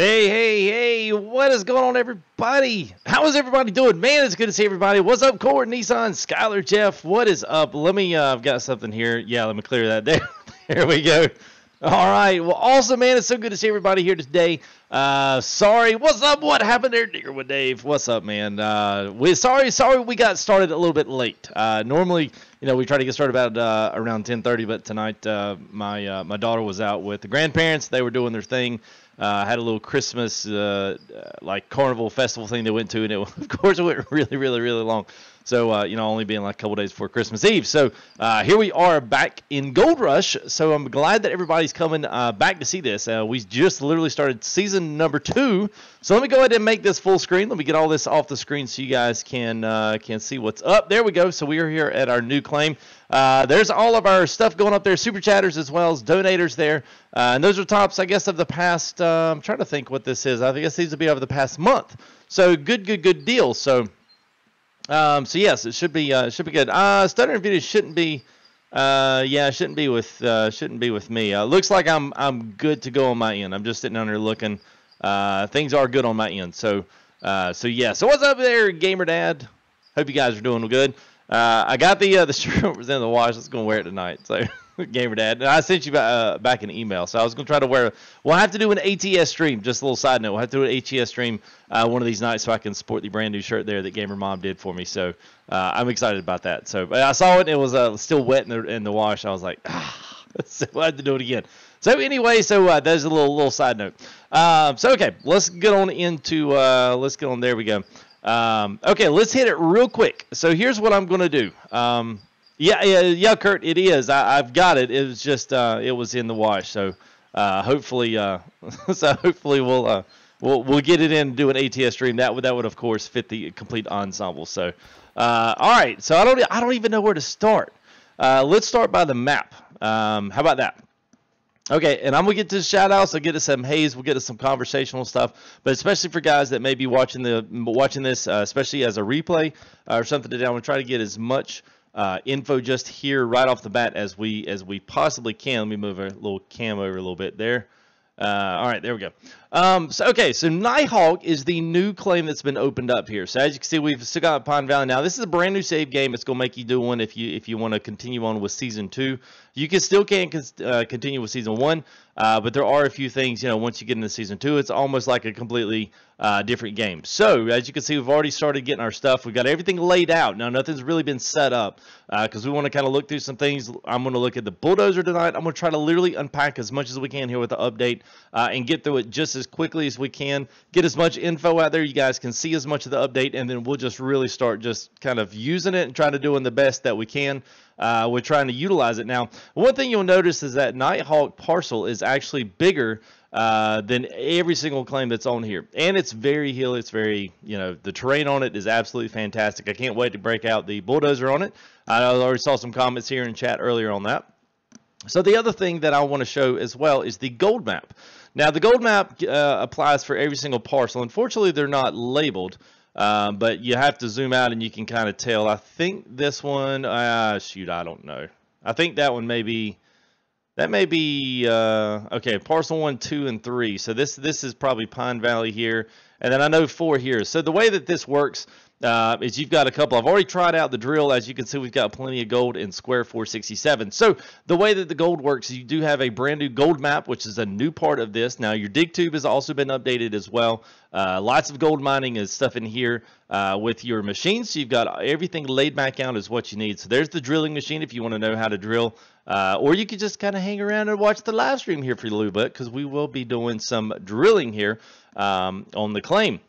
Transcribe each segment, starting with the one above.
Hey, what is going on, everybody? How is everybody doing? Man, it's good to see everybody. What's up, Cord, Nissan, Skylar, Jeff? What is up? Let me, I've got something here. Yeah, let me clear that there. There we go. All right. Well, awesome, man. It's so good to see everybody here today. Sorry. What's up? What happened there, Digger with Dave? What's up, man? Sorry we got started a little bit late. Normally, we try to get started about around 10:30, but tonight my daughter was out with the grandparents. They were doing their thing. Had a little Christmas like carnival festival thing they went to, and of course it went really long. So only being like a couple days before Christmas Eve. So here we are back in Gold Rush. So I'm glad that everybody's coming back to see this. We just literally started season number 2. So let me go ahead and make this full screen. Let me get all this off the screen so you guys can see what's up. There we go. So we are here at our new claim. There's all of our stuff going up there, super chatters as well as donators there. And those are tops, I guess, of the past. I'm trying to think what this is. I guess these will be over the past month. So good deal. So yes, it should be good. Stuttering video shouldn't be. Shouldn't be with me. Looks like I'm good to go on my end. I'm just sitting down here looking. Things are good on my end. So yeah. So what's up there, Gamer Dad? Hope you guys are doing good. I got the shirt was in the wash. I was gonna wear it tonight. So Gamer Dad, I sent you back an email. So I was gonna try to wear. We'll have to do an ATS stream. Just a little side note. We'll have to do an ATS stream one of these nights so I can sport the brand new shirt there that Gamer Mom did for me. So I'm excited about that. So but I saw it. It was still wet in the wash. I was like, so we'll have to do it again. So anyway, there's a little side note. So okay, let's get on into there we go. Okay, let's hit it real quick. So here's what I'm going to do. Yeah, Kurt, it is. I've got it. It was just it was in the wash. So hopefully we'll get it in and do an ATS stream. That would of course fit the complete ensemble. So all right. So I don't even know where to start. Let's start by the map. How about that? Okay, and I'm going to get to the shout-outs. I'll get to some haze. We'll get to some conversational stuff. But especially for guys that may be watching this, especially as a replay or something today, I'm going to try to get as much info just here right off the bat as we possibly can. Let me move a little cam over a little bit there. All right, there we go. So Nighthawk is the new claim that's been opened up here. So as you can see, we've still got Pine Valley. Now, this is a brand new save game. It's going to make you do one if you want to continue on with Season 2. You can continue with Season 1, but there are a few things, once you get into Season 2, it's almost like a completely different game. So as you can see, we've already started getting our stuff. We've got everything laid out. Now, nothing's really been set up because we want to kind of look through some things. I'm going to look at the bulldozer tonight. I'm going to try to literally unpack as much as we can here with the update and get through it just as quickly as we can. Get as much info out there. You guys can see as much of the update, and then we'll just really start just kind of using it and trying to doing the best that we can. We're trying to utilize it. Now, one thing you'll notice is that Nighthawk parcel is actually bigger than every single claim that's on here. And it's very hilly. It's very, the terrain on it is absolutely fantastic. I can't wait to break out the bulldozer on it. I already saw some comments here in chat earlier on that. So the other thing that I want to show as well is the gold map. Now, the gold map applies for every single parcel. Unfortunately, they're not labeled. But you have to zoom out and you can kind of tell. I think this one, shoot, I don't know. I think that one may be, okay, parcel 1, 2, and 3. So this is probably Pine Valley here. And then I know 4 here. So the way that this works is you've got a couple. I've already tried out the drill. As you can see, we've got plenty of gold in Square 467. So the way that the gold works is you do have a brand new gold map, which is a new part of this. Now, your dig tube has also been updated as well. Lots of gold mining and stuff in here with your machines. So you've got everything laid back out is what you need. So there's the drilling machine if you want to know how to drill. Or you could just kind of hang around and watch the live stream here for a little bit because we will be doing some drilling here on the claim.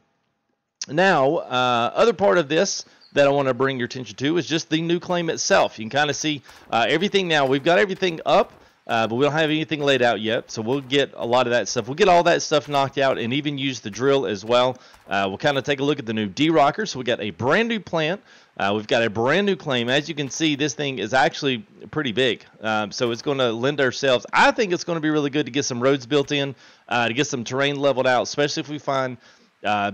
Now, other part of this that I want to bring your attention to is just the new claim itself. You can kind of see everything now. We've got everything up, but we don't have anything laid out yet. So we'll get a lot of that stuff. We'll get all that stuff knocked out and even use the drill as well. We'll kind of take a look at the new D-Rocker. So we got a brand new plant. We've got a brand new claim. As you can see, this thing is actually pretty big. So it's going to lend ourselves. I think it's going to be really good to get some roads built in, to get some terrain leveled out, especially if we find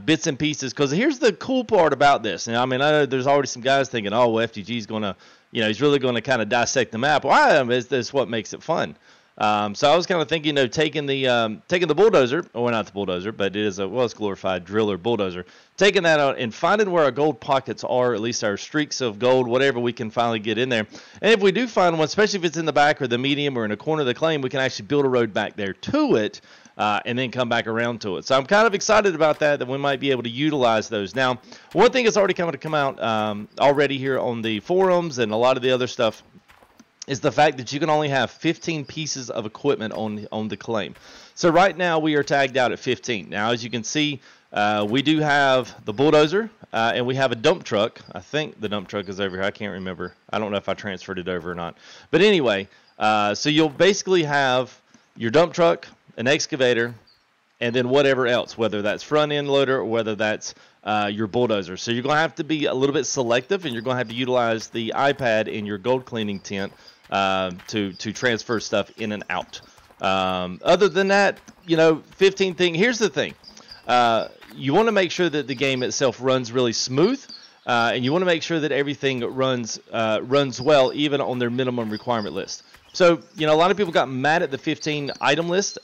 bits and pieces. Because here's the cool part about this. Now, I mean, I know there's already some guys thinking, oh, well, FTG's going to, he's really going to kind of dissect the map. Well, that's what makes it fun. So I was kind of thinking, taking the bulldozer, or not the bulldozer, but it is it's glorified driller bulldozer, taking that out and finding where our gold pockets are, at least our streaks of gold, whatever we can finally get in there. And if we do find one, especially if it's in the back or the medium or in a corner of the claim, we can actually build a road back there to it. And then come back around to it. So I'm kind of excited about that we might be able to utilize those. Now, one thing that's already come out already here on the forums and a lot of the other stuff is the fact that you can only have 15 pieces of equipment on the claim. So right now we are tagged out at 15. Now, as you can see, we do have the bulldozer and we have a dump truck. I think the dump truck is over here. I can't remember. I don't know if I transferred it over or not. But anyway, so you'll basically have your dump truck, an excavator, and then whatever else, whether that's front end loader or whether that's your bulldozer. So you're going to have to be a little bit selective, and you're going to have to utilize the iPad in your gold cleaning tent to transfer stuff in and out. Other than that, 15 thing. Here's the thing. You want to make sure that the game itself runs really smooth, and you want to make sure that everything runs well, even on their minimum requirement list. So, a lot of people got mad at the 15 item list.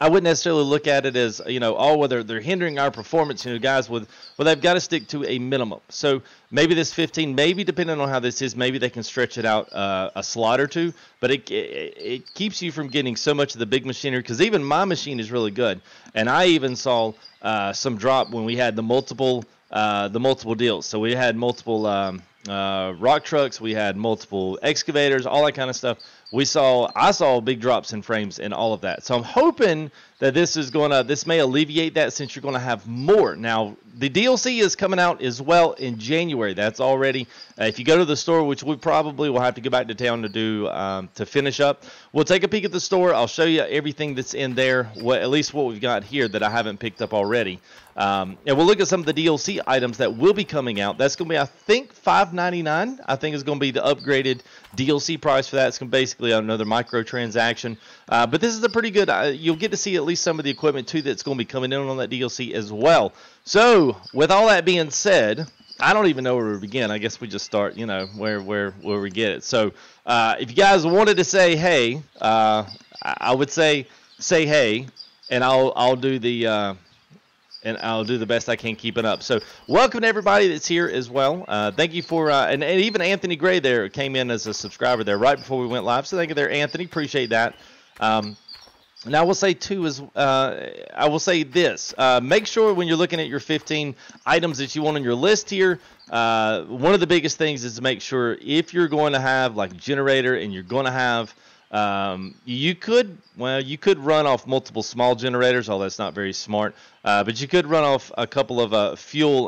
I wouldn't necessarily look at it as, whether they're hindering our performance, guys, they've got to stick to a minimum. So maybe this 15, maybe depending on how this is, maybe they can stretch it out a slot or two, but it keeps you from getting so much of the big machinery, because even my machine is really good. And I even saw some drop when we had the multiple deals. So we had multiple rock trucks, we had multiple excavators, all that kind of stuff. I saw big drops in frames and all of that. So I'm hoping that this may alleviate that, since you're going to have more. Now, the DLC is coming out as well in January. That's already, if you go to the store, which we probably will have to go back to town to do, to finish up, we'll take a peek at the store. I'll show you everything that's in there, at least what we've got here that I haven't picked up already. And we'll look at some of the DLC items that will be coming out. That's going to be, I think, $5.99. I think is going to be the upgraded DLC price for that. It's going to be basically another microtransaction. But this is a pretty good, you'll get to see at least some of the equipment, too, that's going to be coming in on that DLC as well. So, with all that being said, I don't even know where we begin. I guess we just start, where we get it. So, if you guys wanted to say hey, I would say hey, and I'll do the... and I'll do the best I can keep it up. So welcome to everybody that's here as well. Thank you for, and even Anthony Gray there came in as a subscriber there right before we went live. So thank you there, Anthony. Appreciate that. And I will say, too, I will say this. Make sure when you're looking at your 15 items that you want on your list here, one of the biggest things is to make sure if you're going to have like a generator and you're going to have, you could run off multiple small generators, although that's not very smart. But you could run off a couple of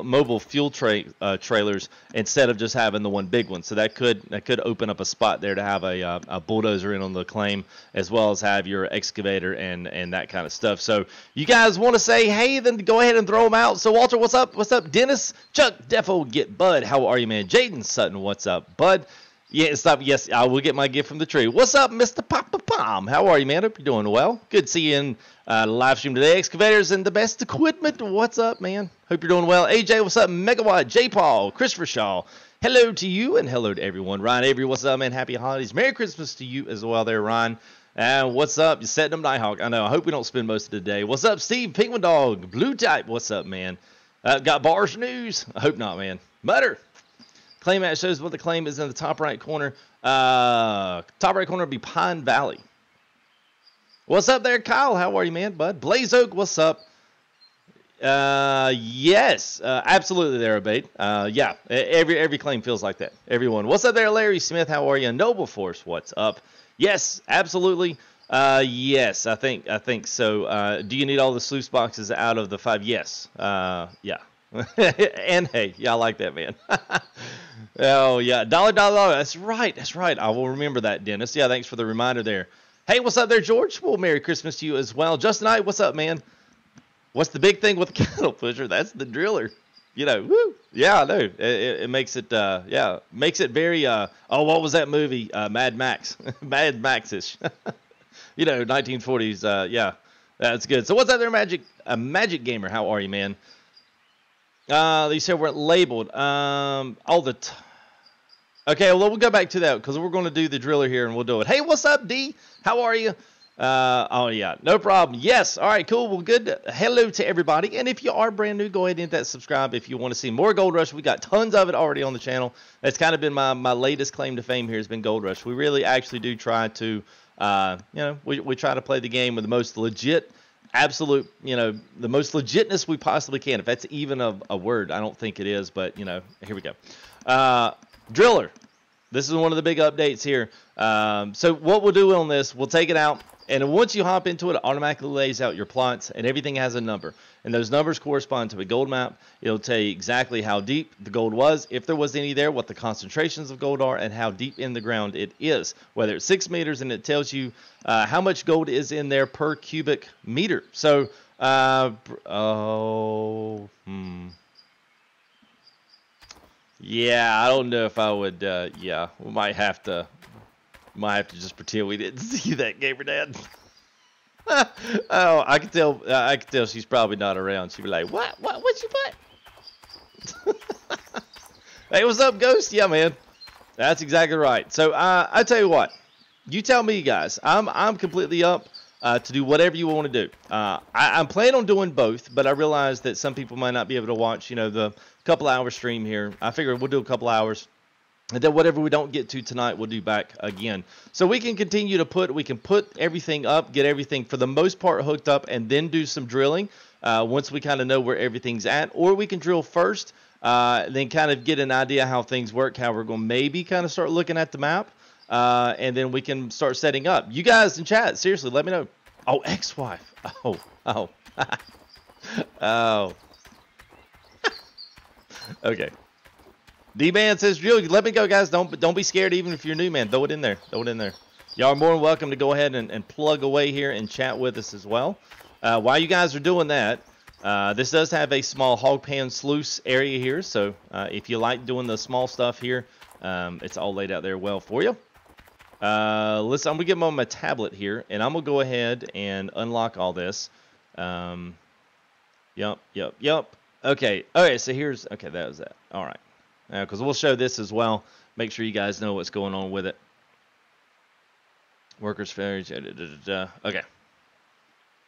mobile fuel trailers instead of just having the one big one. So that could open up a spot there to have a bulldozer in on the claim, as well as have your excavator and that kind of stuff. So you guys want to say hey, then go ahead and throw them out. So Walter, what's up? What's up, Dennis? Chuck, Defo, Get Bud. How are you, man? Jaden Sutton, what's up, Bud? Yeah, stop. Yes, I will get my gift from the tree. What's up, Mr. Papa Palm? How are you, man? Hope you're doing well. Good to see you in the live stream today. Excavators and the best equipment. What's up, man? Hope you're doing well. AJ, what's up? Megawatt, J. Paul, Christopher Shaw. Hello to you and hello to everyone. Ryan Avery, what's up, man? Happy holidays. Merry Christmas to you as well there, Ryan. And what's up? You're setting them Nighthawk. I know. I hope we don't spend most of the day. What's up, Steve? Penguin Dog. Blue Type. What's up, man? Got bars news? I hope not, man. Mutter. Claim mat shows what the claim is in the top right corner. Top right corner would be Pine Valley. What's up there, Kyle? How are you, man, bud? Blaze Oak, what's up? Yes, absolutely there, Abate. Yeah, every claim feels like that. Everyone. What's up there, Larry Smith? How are you? Noble Force, what's up? Yes, absolutely. Yes, I think so. Do you need all the sluice boxes out of the 5? Yes. Yeah. And hey, yeah, I like that, man. Oh yeah, dollar. That's right. I will remember that, Dennis. Yeah, thanks for the reminder there. Hey, what's up there, George? Well, Merry Christmas to you as well. Justin I, what's up, man? What's the big thing with the cattle pusher? That's the driller. Woo. Yeah, I know. It makes it, makes it very, what was that movie? Mad Max. Mad Max-ish. 1940s. Yeah, that's good. So what's up there, Magic Gamer? How are you, man? They said we're labeled. Okay, well, we'll go back to that because we're going to do the driller here and we'll do it. Hey, what's up, D? How are you? Oh, yeah, no problem. Yes, all right, cool. Well, good. Hello to everybody. And if you are brand new, go ahead and hit that subscribe. If you want to see more Gold Rush, we got tons of it already on the channel. That's kind of been my latest claim to fame here has been Gold Rush. We really actually do try to, you know, we try to play the game with the most legit, absolute, you know, the most legitness we possibly can. If that's even a word, I don't think it is, but, you know, here we go. Driller. This is one of the big updates here. So what we'll do on this, we'll take it out, and once you hop into it, it automatically lays out your plots, and everything has a number. And those numbers correspond to a gold map. It'll tell you exactly how deep the gold was, if there was any there, what the concentrations of gold are, and how deep in the ground it is. Whether it's 6 meters, and it tells you how much gold is in there per cubic meter. So, yeah, I don't know if I would. Yeah, we might have to just pretend we didn't see that, Gamer Dad. Oh, I can tell. I can tell she's probably not around. She'd be like, "What? What you put?" Hey, what's up, Ghost? Yeah, man, that's exactly right. So, I tell you what. You tell me, guys. I'm completely up to do whatever you want to do. I'm planning on doing both, but I realize that some people might not be able to watch, you know, the couple-hour stream here. I figured we'll do a couple hours, and then whatever we don't get to tonight, we'll do back again. So we can continue to put everything up, get everything for the most part hooked up, and then do some drilling once we kind of know where everything's at. Or we can drill first, then kind of get an idea how things work, how we're going to maybe kind of start looking at the map, and then we can start setting up. You guys in chat, seriously, let me know. Oh, ex-wife. Oh. Oh. Okay. D-Man says, drill. Let me go, guys. Don't be scared, even if you're new, man. Throw it in there. Throw it in there. Y'all are more than welcome to go ahead and plug away here and chat with us as well. While you guys are doing that, this does have a small hog pan sluice area here. So if you like doing the small stuff here, it's all laid out there well for you. Listen, I'm going to get them on my tablet here, and I'm going to go ahead and unlock all this. Yup. Okay, so here's, okay, that was that. All right. Because we'll show this as well. Make sure you guys know what's going on with it. Workers failure. Okay.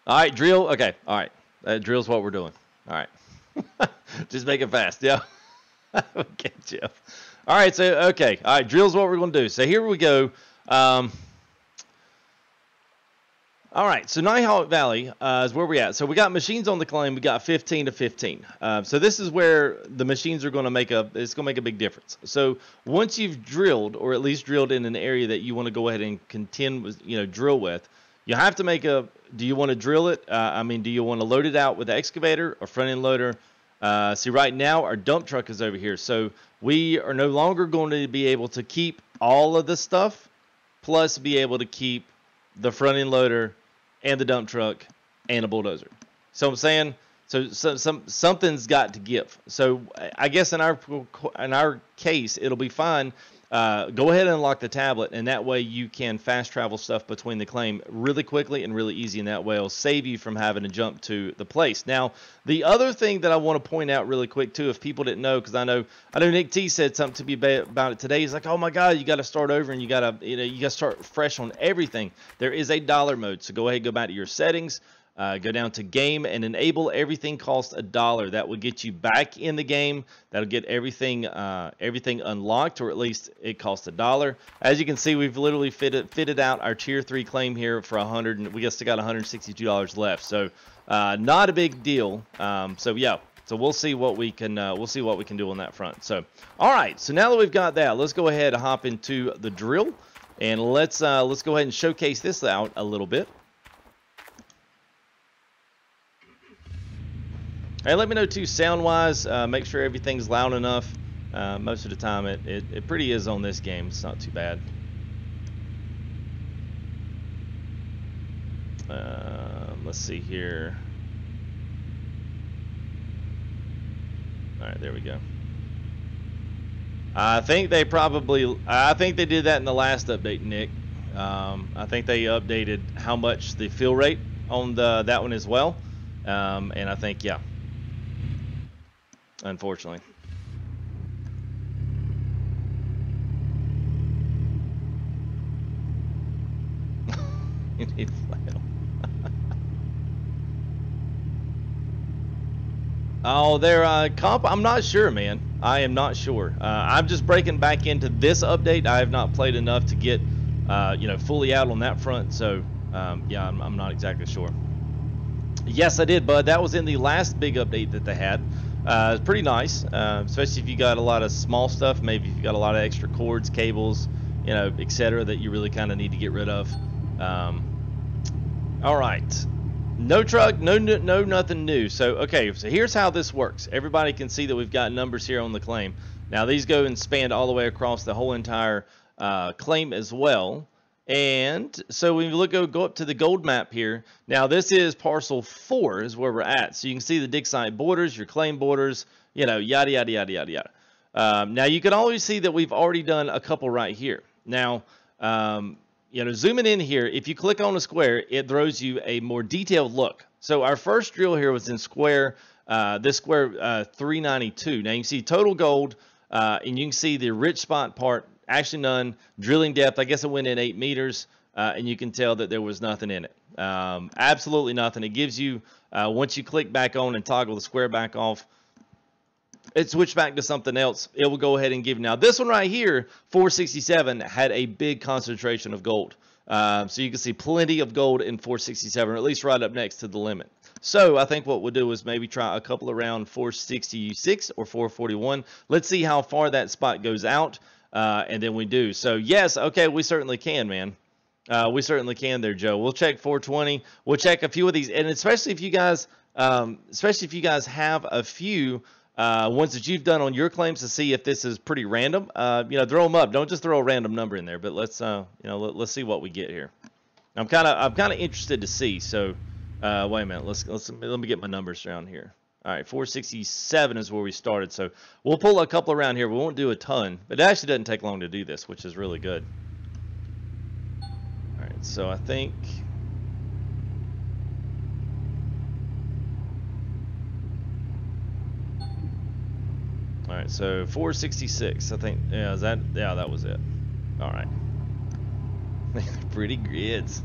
All right, drill. Okay, all right. Drill's what we're doing. All right. Just make it fast. Yeah. Okay, Jeff. All right, so, okay. All right, drill's what we're going to do. So here we go. All right, so Nighthawk Valley is where we're at. So we got machines on the claim. We got 15 to 15. So this is where the machines are going to make it's going to make a big difference. So once you've drilled, or at least drilled in an area that you want to go ahead and contend with, you know, drill with, you have to make do you want to drill it? I mean, do you want to load it out with an excavator or front end loader? See, right now our dump truck is over here. So we are no longer going to be able to keep all of the stuff, plus be able to keep the front end loader and the dump truck and a bulldozer. So I'm saying, so something's got to give. So I guess in our case, it'll be fine. Go ahead and unlock the tablet, and that way you can fast travel stuff between the claim really quickly and really easy, and that way it'll save you from having to jump to the place. Now, the other thing that I want to point out really quick too, if people didn't know, because I know Nick T said something to me about it today. He's like, "Oh my God, you got to start over and you got to start fresh on everything." There is a dollar mode, so go ahead and go back to your settings. Go down to game and enable everything costs $1. That will get you back in the game. That'll get everything unlocked, or at least it costs $1. As you can see, we've literally fitted out our tier 3 claim here for $100, and we just got $162 left. So not a big deal. So yeah. So we'll see what we can do on that front. So all right. So now that we've got that, let's go ahead and hop into the drill, and let's go ahead and showcase this out a little bit. Hey, let me know too, sound-wise. Make sure everything's loud enough. Most of the time, it pretty is on this game. It's not too bad. Let's see here. All right, there we go. I think they did that in the last update, Nick. I think they updated how much the fill rate on that one as well. And I think, yeah. Unfortunately. need flannel. Oh, they're comp. I'm not sure, man. I am not sure. I'm just breaking back into this update. I have not played enough to get, you know, fully out on that front. So, yeah, I'm not exactly sure. Yes, I did, bud. That was in the last big update that they had. It's pretty nice, especially if you got a lot of small stuff. Maybe if you got a lot of extra cords, cables, you know, etc. that you really kind of need to get rid of. All right. No truck, no nothing new. So, okay, so here's how this works. Everybody can see that we've got numbers here on the claim. Now, these go and span all the way across the whole entire claim as well. And so when you go up to the gold map here, now this is parcel 4 is where we're at. So you can see the dig site borders, your claim borders, you know, yada, yada, yada, yada, yada. Now you can always see that we've already done a couple right here. Now, you know, zooming in here, if you click on a square, it throws you a more detailed look. So our first drill here was in square, this square 392. Now you can see total gold, and you can see the rich spot part. Actually none. Drilling depth, I guess it went in 8 meters, and you can tell that there was nothing in it. Absolutely nothing. It gives you, once you click back on and toggle the square back off, it switched back to something else. It will go ahead and give. Now this one right here, 467, had a big concentration of gold. So you can see plenty of gold in 467, or at least right up next to the limit. So I think what we'll do is maybe try a couple around 466 or 441. Let's see how far that spot goes out. And then we do. So yes, okay, we certainly can, man. We certainly can there, Joe. We'll check 420. We'll check a few of these, and especially if you guys have a few ones that you've done on your claims to see if this is pretty random. You know, throw them up. Don't just throw a random number in there. But let's you know, let's see what we get here. I'm kind of interested to see. So wait a minute. Let me get my numbers around here. All right, 467 is where we started. So we'll pull a couple around here. We won't do a ton, but it actually doesn't take long to do this, which is really good. All right, so I think all right, so 466. I think yeah, that was it. All right. Pretty grids.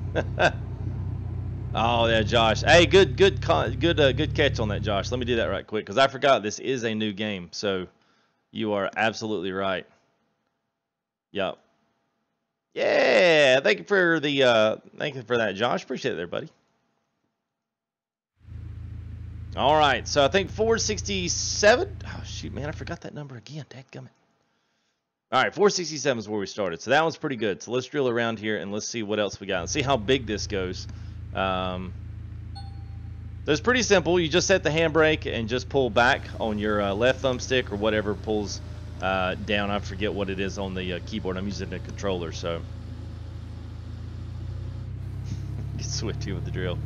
Oh yeah, Josh. Hey, good catch on that, Josh. Let me do that right quick because I forgot this is a new game. So you are absolutely right. Yep. Yeah. Thank you for that, Josh. Appreciate it there, buddy. All right. So I think 467. Oh shoot, man, I forgot that number again. Dadgummit. All right, 467 is where we started. So that one's pretty good. So let's drill around here and let's see what else we got and see how big this goes. It's pretty simple. You just set the handbrake and just pull back on your left thumbstick or whatever pulls down. I forget what it is on the keyboard. I'm using a controller, so get swifty with the drill.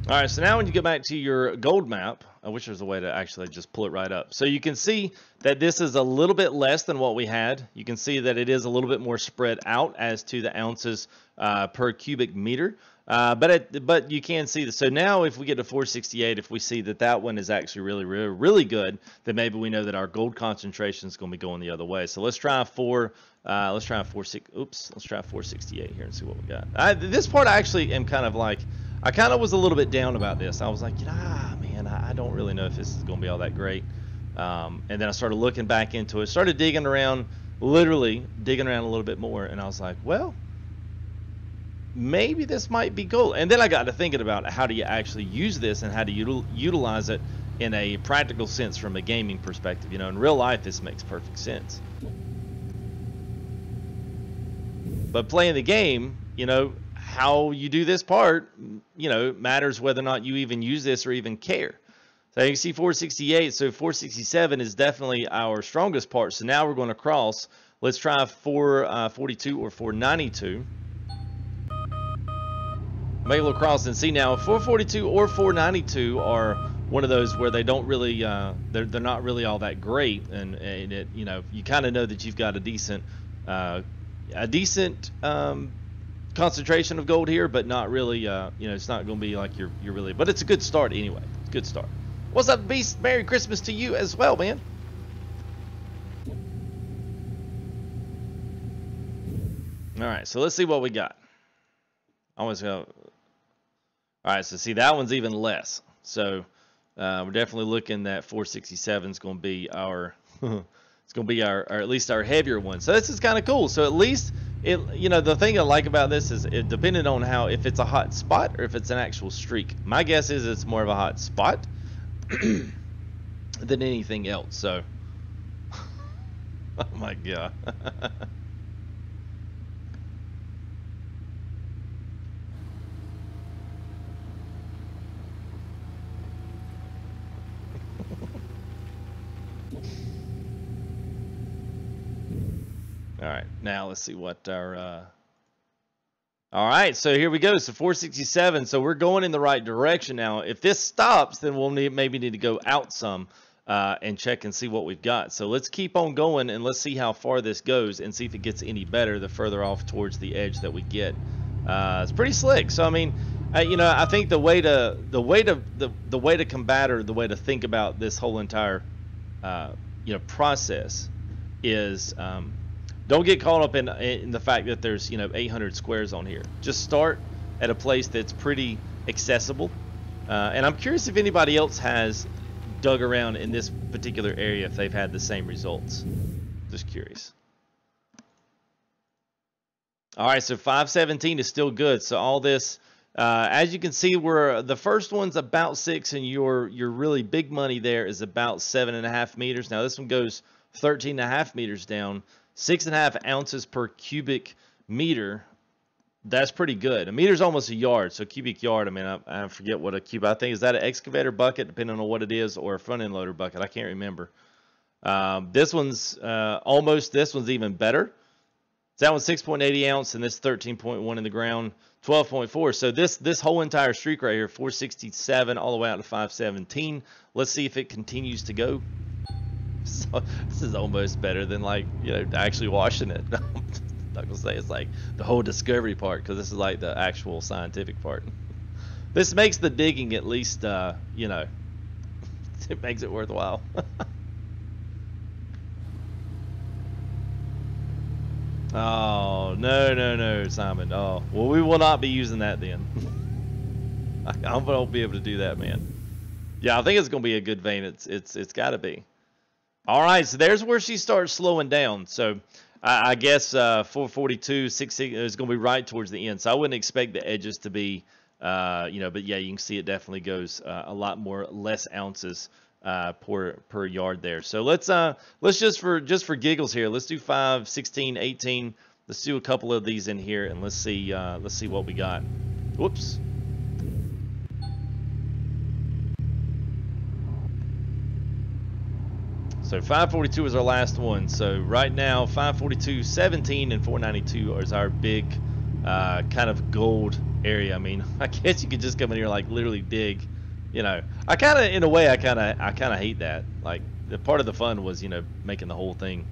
All right, so now when you go back to your gold map, I wish there was a way to actually just pull it right up. So you can see that this is a little bit less than what we had. You can see that it is a little bit more spread out as to the ounces per cubic meter. But you can see this. So now if we get to 468, if we see that that one is actually really good, then maybe we know that our gold concentration is going to be going the other way. So let's try 468 here and see what we got. This part I actually am kind of like, I kind of was a little bit down about this. I was like, man, I don't really know if this is going to be all that great. And then I started looking back into it, started digging around, literally digging around a little bit more. And I was like, well, maybe this might be gold. And then I got to thinking about how do you actually use this and how to utilize it in a practical sense from a gaming perspective. You know, in real life, this makes perfect sense. But playing the game, you know, how you do this part, you know, matters whether or not you even use this or even care. So you can see 468. So 467 is definitely our strongest part. So now we're going to cross. Let's try 442 or 492. Make a little cross and see now. 442 or 492 are one of those where they don't really, they're not really all that great, and it, you know, you kind of know that you've got a decent concentration of gold here, but not really, you know, it's not going to be like you're really, but it's a good start anyway. It's a good start. What's up, Beast? Merry Christmas to you as well, man. All right, so let's see what we got. Almost go. All right, so see, that one's even less. So we're definitely looking that 467 is going to be our, it's going to be our, or at least our heavier one. So this is kind of cool. So at least it, you know, the thing I like about this is it depending on how, if it's a hot spot or if it's an actual streak. My guess is it's more of a hot spot than anything else. So, oh my God. All right, now let's see what our. All right, so here we go. So 467. So we're going in the right direction now. If this stops, then we'll maybe need to go out some and check and see what we've got. So let's keep on going and let's see how far this goes and see if it gets any better the further off towards the edge that we get. It's pretty slick. So I mean, you know, I think the way to combat or the way to think about this whole entire you know, process is. Don't get caught up in the fact that there's, you know, 800 squares on here. Just start at a place that's pretty accessible. And I'm curious if anybody else has dug around in this particular area, if they've had the same results. Just curious. All right, so 517 is still good. So all this, as you can see, the first one's about 6, and your really big money there is about 7.5 meters. Now this one goes 13.5 meters down. 6.5 ounces per cubic meter. That's pretty good. A meter's almost a yard, so cubic yard. I mean, I forget what a cube. I think is that an excavator bucket, depending on what it is, or a front end loader bucket. I can't remember. This one's almost. This one's even better. So that one's 6.80 ounce, and this 13.1 in the ground, 12.4. So this whole entire streak right here, 467 all the way out to 517. Let's see if it continues to go. So this is almost better than, like, you know, actually washing it. I'm not gonna say it's like the whole discovery part, because this is like the actual scientific part. This makes the digging at least, you know, it makes it worthwhile. Oh, no, Simon. Oh, well, we will not be using that then. I won't be able to do that, man. Yeah, I think it's gonna be a good vein. It's got to be. All right, so there's where she starts slowing down. So I guess 442, 60 is going to be right towards the end. So I wouldn't expect the edges to be, you know, but yeah, you can see it definitely goes a lot more, less ounces per yard there. So let's just for giggles here, let's do 5, 16, 18. Let's do a couple of these in here and let's see what we got. Whoops. So 542 is our last one. So right now, 542, 17, and 492 is our big kind of gold area. I mean, I guess you could just come in here like literally dig. You know, I kind of, in a way, I kind of hate that. Like, the part of the fun was, you know, making the whole thing,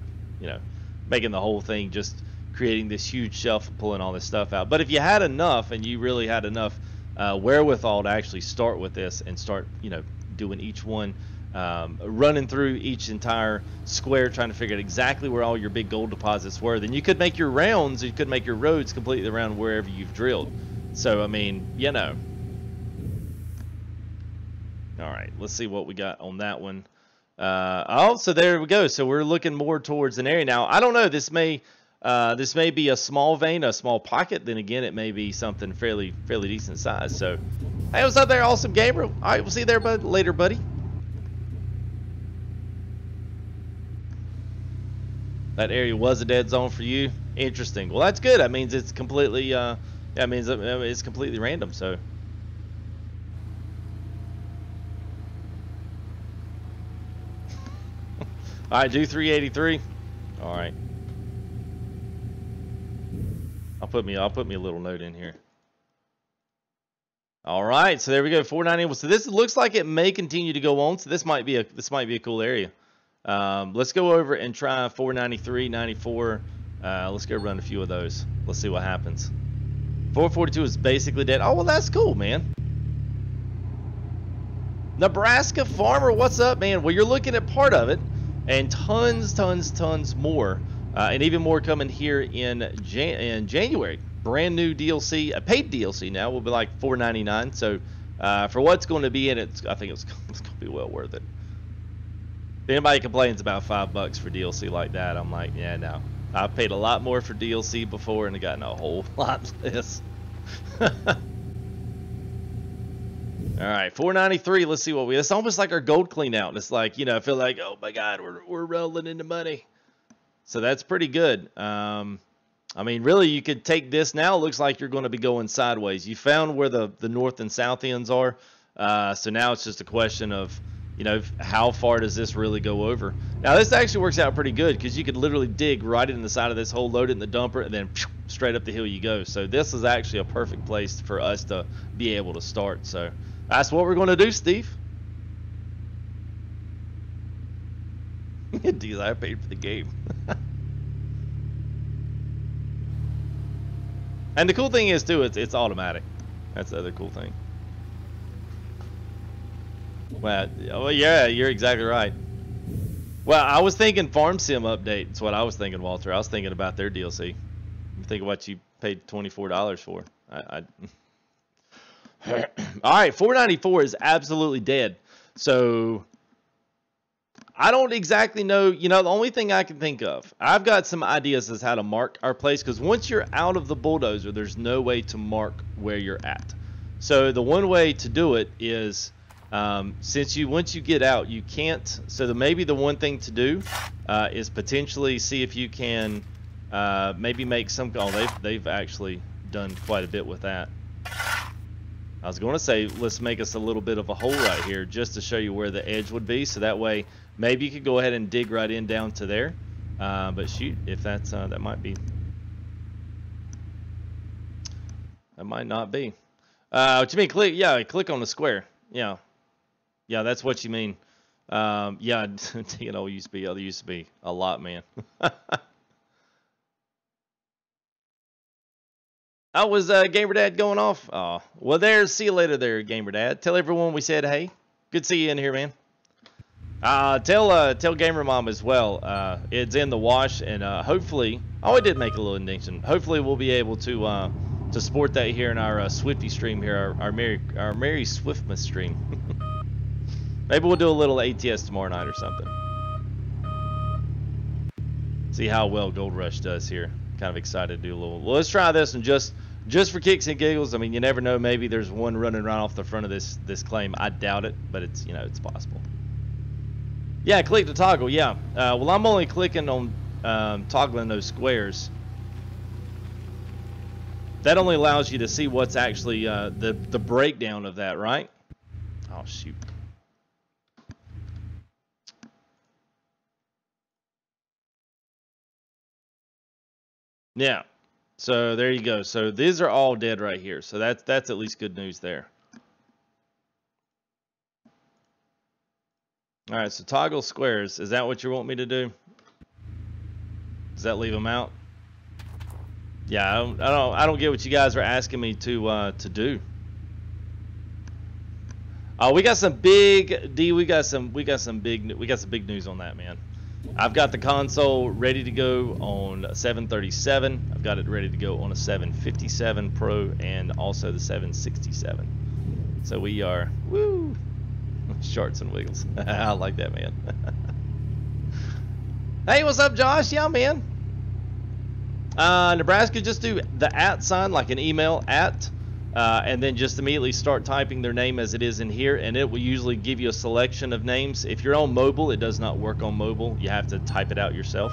just creating this huge shelf and pulling all this stuff out. But if you had enough, and you really had enough wherewithal to actually start with this and start, you know, doing each one. Running through each entire square trying to figure out exactly where all your big gold deposits were, then you could make your rounds, you could make your roads completely around wherever you've drilled. So I mean, you know. All right, let's see what we got on that one. Oh, so there we go. So we're looking more towards an area now. I don't know, this may be a small vein, a small pocket. Then again, it may be something fairly decent size. So hey, what's up there, Awesome Gamer? All right, we'll see you there later, buddy. That area was a dead zone for you. Interesting. Well, that's good. That means it's completely, that means it's completely random. So, all right, do 383. All right. I'll put me a little note in here. All right, so there we go. 490. So this looks like it may continue to go on. So this might be a cool area. Let's go over and try 493, 94. Let's go run a few of those. Let's see what happens. 442 is basically dead. Oh, well, that's cool, man. Nebraska farmer, what's up, man? Well, you're looking at part of it, and tons more, and even more coming here in January. Brand new DLC, a paid DLC now, will be like $4.99. So for what's going to be in it, I think it's going to be well worth it. If anybody complains about $5 for DLC like that, I'm like, yeah, no. I've paid a lot more for DLC before and gotten a whole lot less. All right, $4.93. Let's see what we. It's almost like our gold clean out. It's like, you know, I feel like, oh my God, we're rolling into money. So that's pretty good. I mean, really, you could take this now. It looks like you're going to be going sideways. You found where the north and south ends are. So now it's just a question of, you know, how far does this really go over? Now, this actually works out pretty good because you could literally dig right in the side of this hole, load it in the dumper, and then straight up the hill you go. So this is actually a perfect place for us to be able to start. So that's what we're going to do, Steve. Dude, I paid for the game. And the cool thing is, too, it's automatic. That's the other cool thing. Well, yeah, you're exactly right. Well, I was thinking Farm Sim update. That's what I was thinking, Walter. I was thinking about their DLC. Think of what you paid $24 for. All right, $4.94 is absolutely dead. So I don't exactly know. You know, the only thing I can think of, I've got some ideas as how to mark our place, because once you're out of the bulldozer, there's no way to mark where you're at. So the one way to do it is, since once you get out, you can't. So maybe the one thing to do is potentially see if you can maybe make some. Oh, they've actually done quite a bit with that. I was going to say, let's make us a little bit of a hole right here just to show you where the edge would be. So that way, maybe you could go ahead and dig right in down to there. But shoot, if that's, that might be. That might not be. What you mean, click? Yeah, click on the square. Yeah. Yeah, that's what you mean. Yeah, you know, used to be a lot, man. How was Gamer Dad going off? Oh, well, see you later there, Gamer Dad. Tell everyone we said hey. Good to see you in here, man. Tell Gamer Mom as well. It's in the wash, and hopefully, oh, I did make a little indentation. Hopefully, we'll be able to sport that here in our Swifty stream here, our Merry Swiftmas stream. Maybe we'll do a little ATS tomorrow night or something. See how well Gold Rush does here. Kind of excited to do a little. Well, let's try this, and just for kicks and giggles. I mean, you never know. Maybe there's one running right off the front of this claim. I doubt it, but it's, you know, it's possible. Yeah, click the toggle. Yeah. Well, I'm only clicking on toggling those squares. That only allows you to see what's actually the breakdown of that, right? Oh shoot. Yeah. So there you go. So these are all dead right here. So that's at least good news there. All right. So toggle squares. Is that what you want me to do? Does that leave them out? Yeah. I don't get what you guys are asking me to do. We got some big we got some big news on that, man. I've got the console ready to go on a 737. I've got it ready to go on a 757 Pro and also the 767. So we are, woo, sharts and wiggles. I like that, man. Hey, what's up, Josh? Yeah, man. Nebraska, just do the @ sign, like an email @ and then just immediately start typing their name as it is in here, and it will usually give you a selection of names. If you're on mobile, it does not work on mobile. You have to type it out yourself.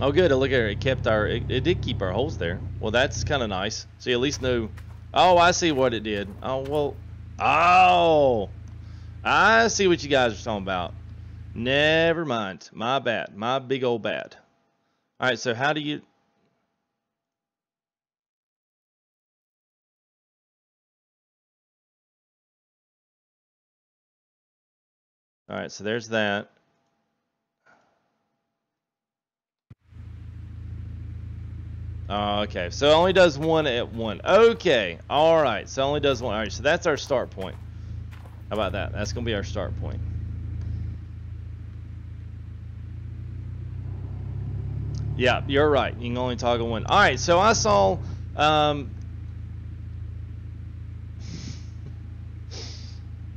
Oh, good. Look at it. It did keep our holes there. Well, that's kind of nice. So you at least know. Oh, I see what it did. Oh, well. Oh, I see what you guys are talking about. Never mind. My bad. My big old bad. All right, so how do you... All right, so there's that. Okay, so it only does one at one. Okay, all right. So it only does one. All right, so that's our start point. How about that? That's gonna be our start point. Yeah, you're right. You can only toggle one. All right, so I saw. All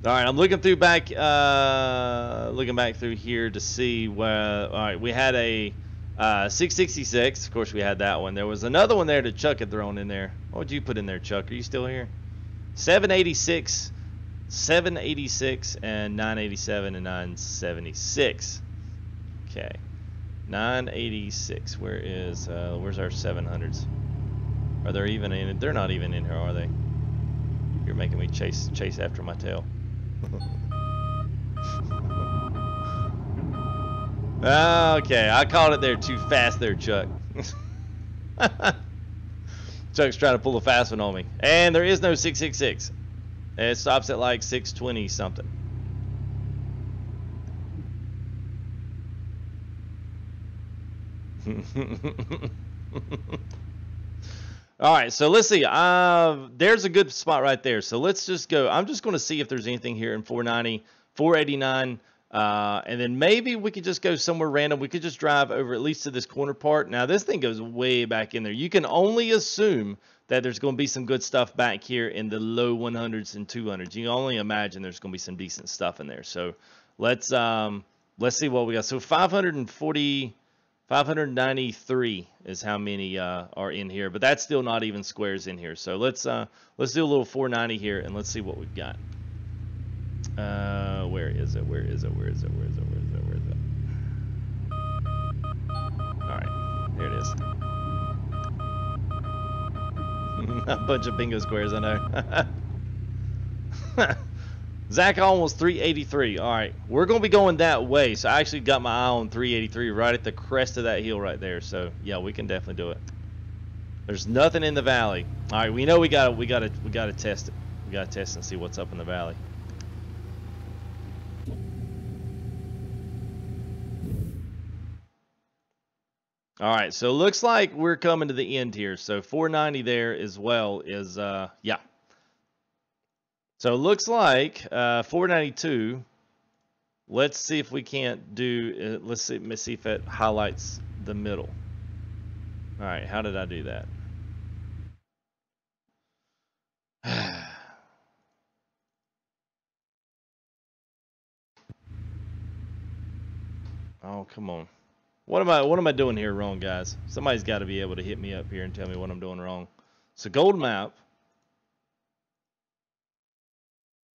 right, I'm looking through back, looking back through here to see where. All right, we had a 666. Of course, we had that one. There was another one there that Chuck had thrown in there. What would you put in there, Chuck? Are you still here? 786, 786, and 987 and 976. Okay, 986. Where is? Where's our 700s? Are they even in? They're not even in here, are they? You're making me chase after my tail. Okay, I caught it there too fast there, Chuck. Chuck's trying to pull a fast one on me. And there is no 666. It stops at like 620 something. All right, so let's see. There's a good spot right there. So let's just go. I'm just going to see if there's anything here in 490, 489, and then maybe we could just go somewhere random. We could just drive over at least to this corner part. Now, this thing goes way back in there. You can only assume that there's going to be some good stuff back here in the low 100s and 200s. You can only imagine there's going to be some decent stuff in there. So let's see what we got. So 593 is how many are in here, but that's still not even squares in here. So let's do a little 490 here, and let's see what we've got. Where is it? Where is it? Where is it? Where is it? Where is it? Where is it? All right, here it is. A bunch of bingo squares, I know. Zach almost 383. All right, we're going to be going that way. So I actually got my eye on 383 right at the crest of that hill right there. So yeah, we can definitely do it. There's nothing in the valley. All right, we know we got to test it. We got to test and see what's up in the valley. All right, so it looks like we're coming to the end here. So 490 there as well is yeah. So it looks like 492. Let's see if we can't do. Let's see if it highlights the middle. All right, how did I do that? Oh, come on. What am I doing here wrong, guys? Somebody's got to be able to hit me up here and tell me what I'm doing wrong. So gold map.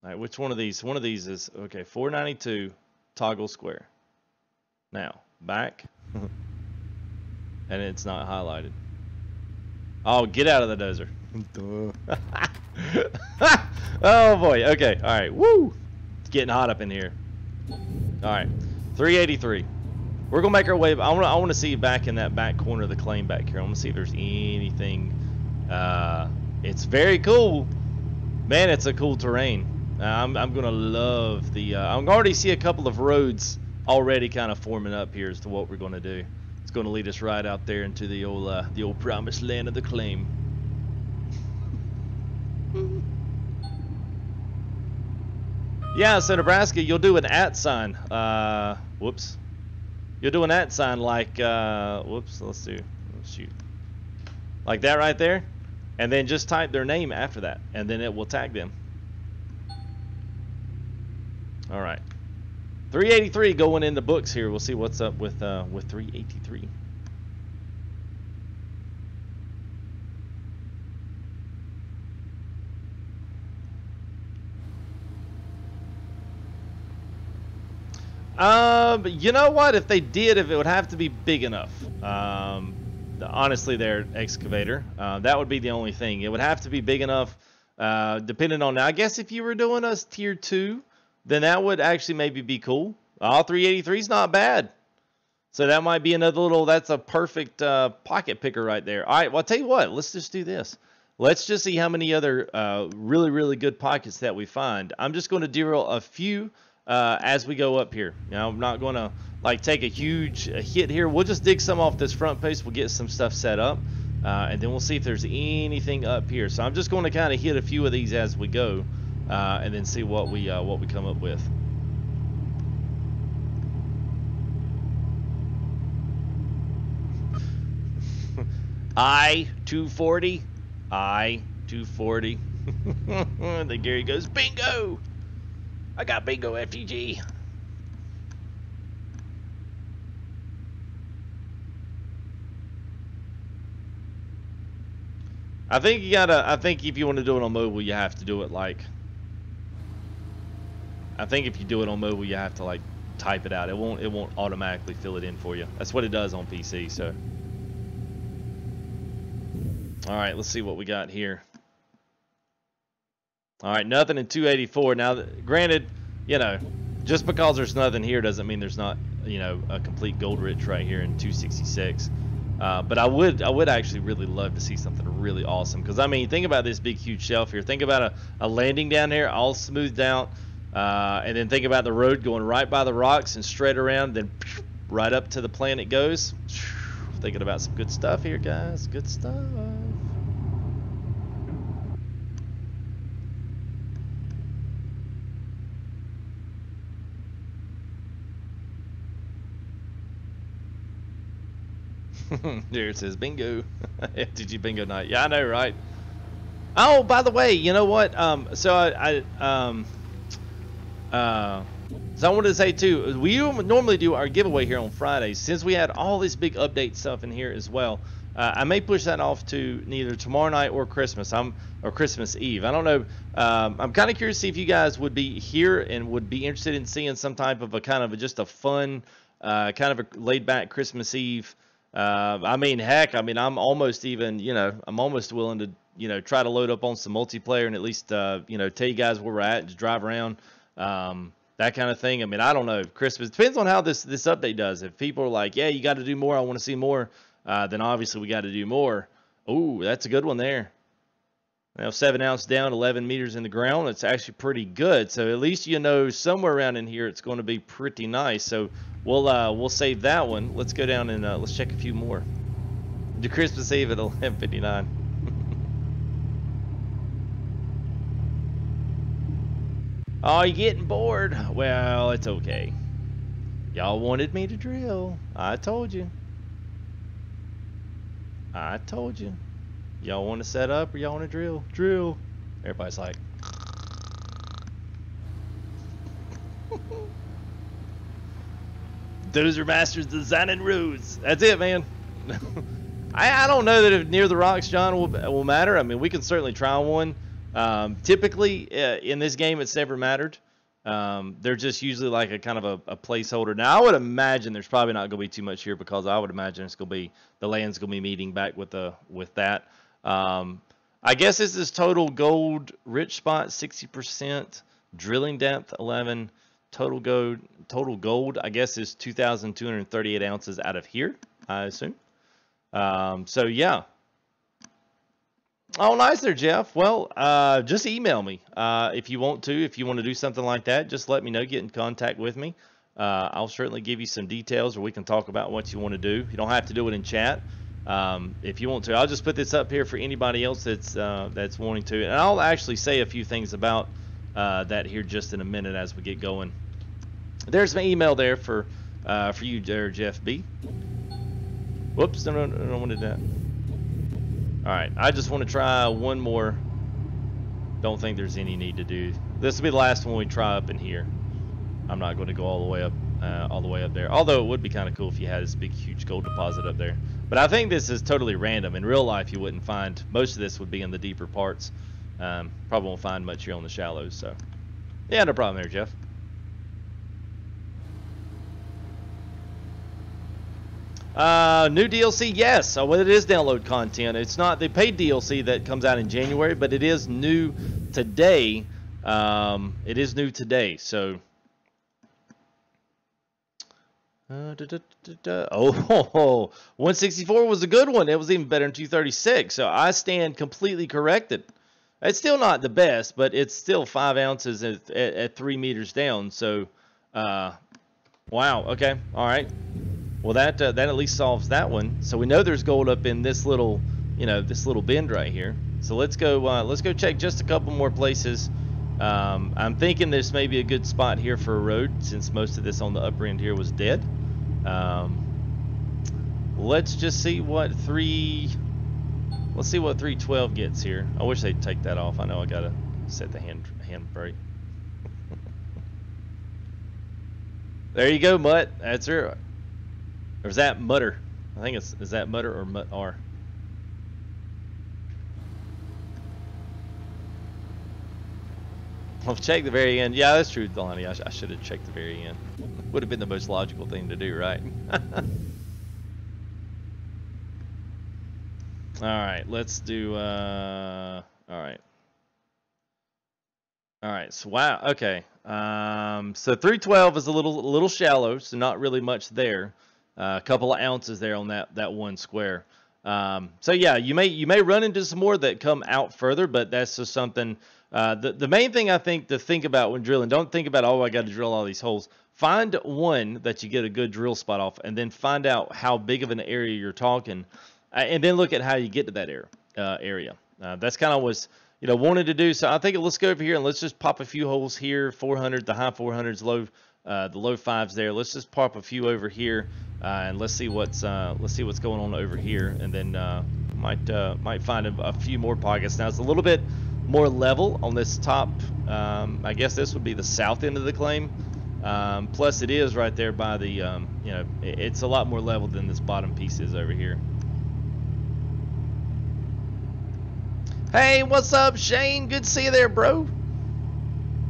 All right, which one of these? One of these is, okay, 492, toggle square. Now, back. And it's not highlighted. Oh, get out of the dozer. Oh, boy. Okay, all right. Woo! It's getting hot up in here. All right, 383. We're going to make our way. I want to see back in that back corner of the claim back here. I want to see if there's anything. It's very cool. Man, it's a cool terrain. I'm going to love the... I'm already see a couple of roads already kind of forming up here as to what we're going to do. It's going to lead us right out there into the old promised land of the claim. Yeah, so Nebraska, you'll do an @ sign. Whoops. You'll do an @ sign like... whoops, let's do... shoot. Like that right there. And then just type their name after that. And then it will tag them. All right, 383 going in the books here. We'll see what's up with 383. You know what? If they did, if it would have to be big enough. Honestly, their excavator. That would be the only thing. It would have to be big enough. Depending on, I guess if you were doing us tier 2. Then that would actually maybe be cool. All 383 is not bad. So that might be another little, that's a perfect pocket picker right there. All right, well, I'll tell you what. Let's just do this. Let's just see how many other really, really good pockets that we find. I'm just going to derail a few as we go up here. You know, I'm not going to, like, take a huge hit here. We'll just dig some off this front page. We'll get some stuff set up. and then we'll see if there's anything up here. So I'm just going to kind of hit a few of these as we go, and then see what we come up with. I-240, I-240. Then Gary goes, bingo! I got bingo FTG. I think you gotta, I think if you want to do it on mobile, you have to do it like, I think if you do it on mobile, you have to like type it out. It won't automatically fill it in for you. That's what it does on PC, so. All right, let's see what we got here. All right, nothing in 284. Now, granted, you know, just because there's nothing here doesn't mean there's not, you know, a complete gold rich right here in 266. But I would actually really love to see something really awesome. Because, I mean, think about this big, huge shelf here. Think about a landing down here, all smoothed out. And then think about the road going right by the rocks and straight around, then right up to the planet goes. Thinking about some good stuff here, guys. Good stuff. There it says bingo. FTG bingo night. Yeah, I know, right? Oh, by the way, you know what? So I wanted to say too, we normally do our giveaway here on Fridays. Since we had all this big update stuff in here as well, I may push that off to neither tomorrow night or Christmas. Or Christmas Eve. I don't know. I'm kind of curious to see if you guys would be here and would be interested in seeing some type of a kind of just a fun, kind of a laid back Christmas Eve. I mean, heck, I mean, I'm almost even, you know, I'm almost willing to, you know, try to load up on some multiplayer and at least, you know, tell you guys where we're at and just drive around, that kind of thing. I mean, I don't know. Christmas depends on how this update does. If people are like, yeah, you got to do more, I want to see more, then obviously we got to do more. Oh, that's a good one there. Now 7 ounce down, 11 meters in the ground. It's actually pretty good. So at least you know somewhere around in here it's going to be pretty nice. So we'll save that one. Let's go down and let's check a few more. Do Christmas Eve at 11:59. Oh, you getting bored? Well, it's okay. Y'all wanted me to drill. I told you. I told you. Y'all want to set up or y'all want to drill? Drill. Everybody's like. Those are masters designing roads. That's it, man. I don't know that if near the rocks, John, will matter. I mean, we can certainly try one. Typically, in this game, it's never mattered. They're just usually like a kind of a placeholder. Now, I would imagine there's probably not going to be too much here because I would imagine it's going to be the land's going to be meeting back with that. I guess this is total gold rich spot 60%, drilling depth 11, total gold I guess is 2,238 ounces out of here, I assume. So yeah. Oh, nice there, Jeff. Well, just email me if you want to. If you want to do something like that, just let me know. Get in contact with me. I'll certainly give you some details, or we can talk about what you want to do. You don't have to do it in chat. If you want to, I'll just put this up here for anybody else that's wanting to, and I'll actually say a few things about that here just in a minute as we get going. There's my email there for you there, Jeff B. Whoops, no, I don't want to do that. All right, I just want to try one more. Don't think there's any need to do. This will be the last one we try up in here. I'm not going to go all the way up there. Although it would be kind of cool if you had this big, huge gold deposit up there. But I think this is totally random. In real life, you wouldn't find. Most of this would be in the deeper parts. Probably won't find much here on the shallows. So, yeah, no problem there, Jeff. New DLC, yes. So, well, it is download content. It's not the paid DLC that comes out in January, but it is new today. It is new today. So. Oh, 164 was a good one. It was even better than 236. So I stand completely corrected. It's still not the best, but it's still 5 ounces at 3 meters down. So, wow. Okay. All right. Well, that at least solves that one. So we know there's gold up in this little this little bend right here. So let's go check just a couple more places. I'm thinking this may be a good spot here for a road, since most of this on the upper end here was dead. Let's just see what 312 gets here. I wish they'd take that off. I know I gotta set the hand brake. There you go, Mutt. That's her. Or is that Mutter? I think is that Mutter or Mutt R? I'll check the very end. Yeah, that's true, Lonnie. I should have checked the very end. Would have been the most logical thing to do, right? All right, let's do. All right. So wow. Okay. So 312 is a little shallow, so not really much there. A couple of ounces there on that one square. So yeah, you may run into some more that come out further, but that's just something. The main thing I think to think about when drilling, don't think about, oh, I got to drill all these holes. Find one that you get a good drill spot off, and then find out how big of an area you're talking, and then look at how you get to that area. That's kind of what's wanted to do. So I think let's go over here and let's just pop a few holes here. 400, the high 400s, the low 5s there. Let's just pop a few over here, and let's see what's going on over here, and then might find a few more pockets. Now it's a little bit more level on this top. I guess this would be the south end of the claim. Plus it is right there by the it's a lot more level than this bottom piece is over here. Hey, what's up, Shane? Good to see you there, bro.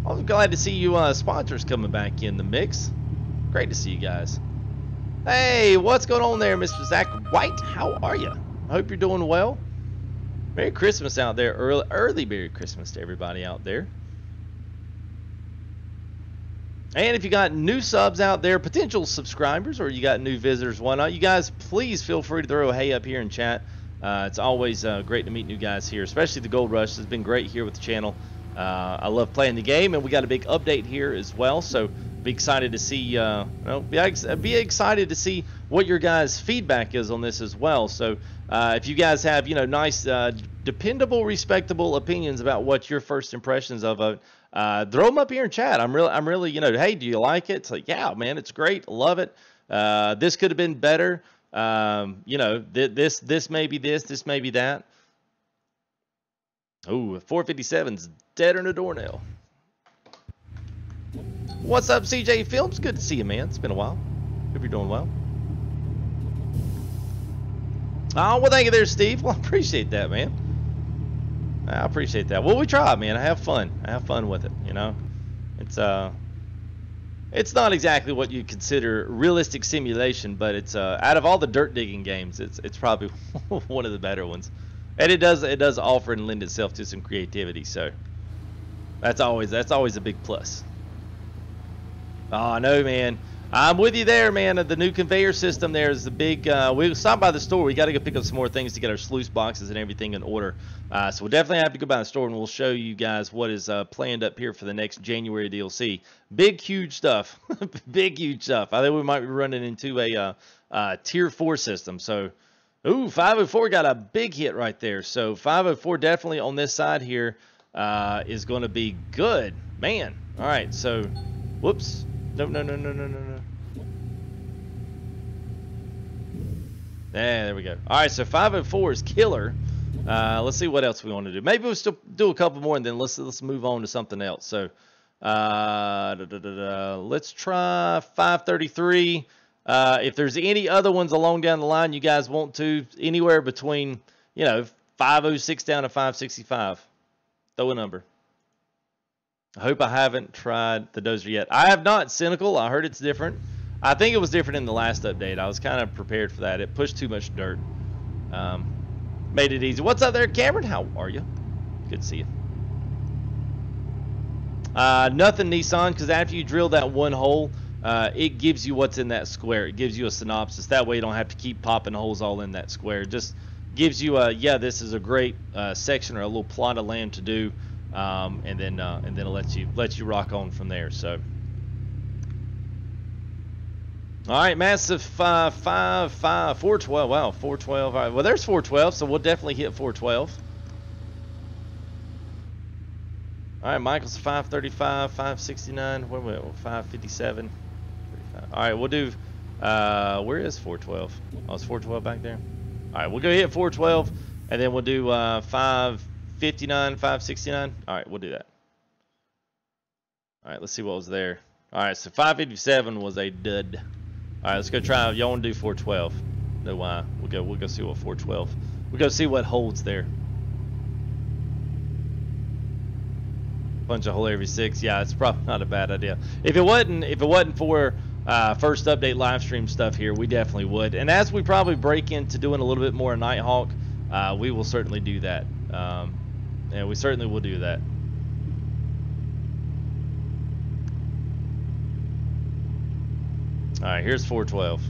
I'm glad to see you sponsors coming back in the mix. Great to see you guys. Hey, what's going on there, Mr. Zach White? How are you? I hope you're doing well. Merry Christmas out there. Early Merry Christmas to everybody out there. And if you got new subs out there, potential subscribers, or you got new visitors, why not? You guys, please feel free to throw a hey up here in chat. It's always great to meet new guys here, especially the Gold Rush. It's been great here with the channel. I love playing the game, and we got a big update here as well. So be excited to see, be excited to see what your guys' feedback is on this as well. So if you guys have, nice, dependable, respectable opinions about what your first impressions of it, throw them up here in chat. I'm really, hey, do you like it? It's like, yeah, man, it's great, love it. This could have been better. This may be this may be that. Oh, 457's deader than a doornail. What's up, CJ Films? Good to see you, man. It's been a while. Hope you're doing well. Oh, well, thank you there, Steve. Well, I appreciate that, man. I appreciate that. Well, we try, man. I have fun. I have fun with it, It's not exactly what you consider realistic simulation, but it's out of all the dirt digging games, it's probably one of the better ones, and it does offer and lend itself to some creativity. So that's always a big plus. Oh no, man, I'm with you there, man. The new conveyor system there is the big. We stopped by the store. We got to go pick up some more things to get our sluice boxes and everything in order. So we'll definitely have to go by the store, and we'll show you guys what is planned up here for the next January DLC. Big, huge stuff. Big, huge stuff. I think we might be running into a Tier 4 system. So, ooh, 504 got a big hit right there. So 504 definitely on this side here is going to be good, man. All right. So, whoops. No. There we go. All right, so 504 is killer. Let's see what else we want to do. Maybe we'll still do a couple more, and then let's move on to something else. So let's try 533. If there's any other ones along down the line you guys want to, anywhere between 506 down to 565, throw a number. I hope I haven't tried the dozer yet. I have not. Cynical. I heard it's different. I think it was different in the last update. I was kind of prepared for that. It pushed too much dirt. Made it easy. What's up there, Cameron? How are you? Good to see you. Nothing, Nissan, because after you drill that one hole, it gives you what's in that square. It gives you a synopsis. That way you don't have to keep popping holes all in that square. It just gives you a, yeah, this is a great section or a little plot of land to do. And then it lets you rock on from there. So All right, massive 412. Wow, 412. All right, well, there's 412, so we'll definitely hit 412. All right, Michael's 535, 569. Where we at? 557. All right, we'll do. Where is 412? Oh, it's 412 back there. All right, we'll go hit 412, and then we'll do 559, 569. All right, we'll do that. All right, let's see what was there. All right, so 557 was a dud. All right, let's go try. Y'all want to do 412? No, why? We'll go see what 412. We'll go see what holds there. Punch a hole every 6. Yeah, it's probably not a bad idea. If it wasn't for first update live stream stuff here, we definitely would. And as we probably break into doing a little bit more Nighthawk, we will certainly do that. And we certainly will do that. All right, here's 412.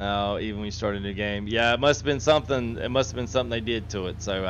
Oh, even when you start a new game, yeah, it must have been something. It must have been something they did to it. So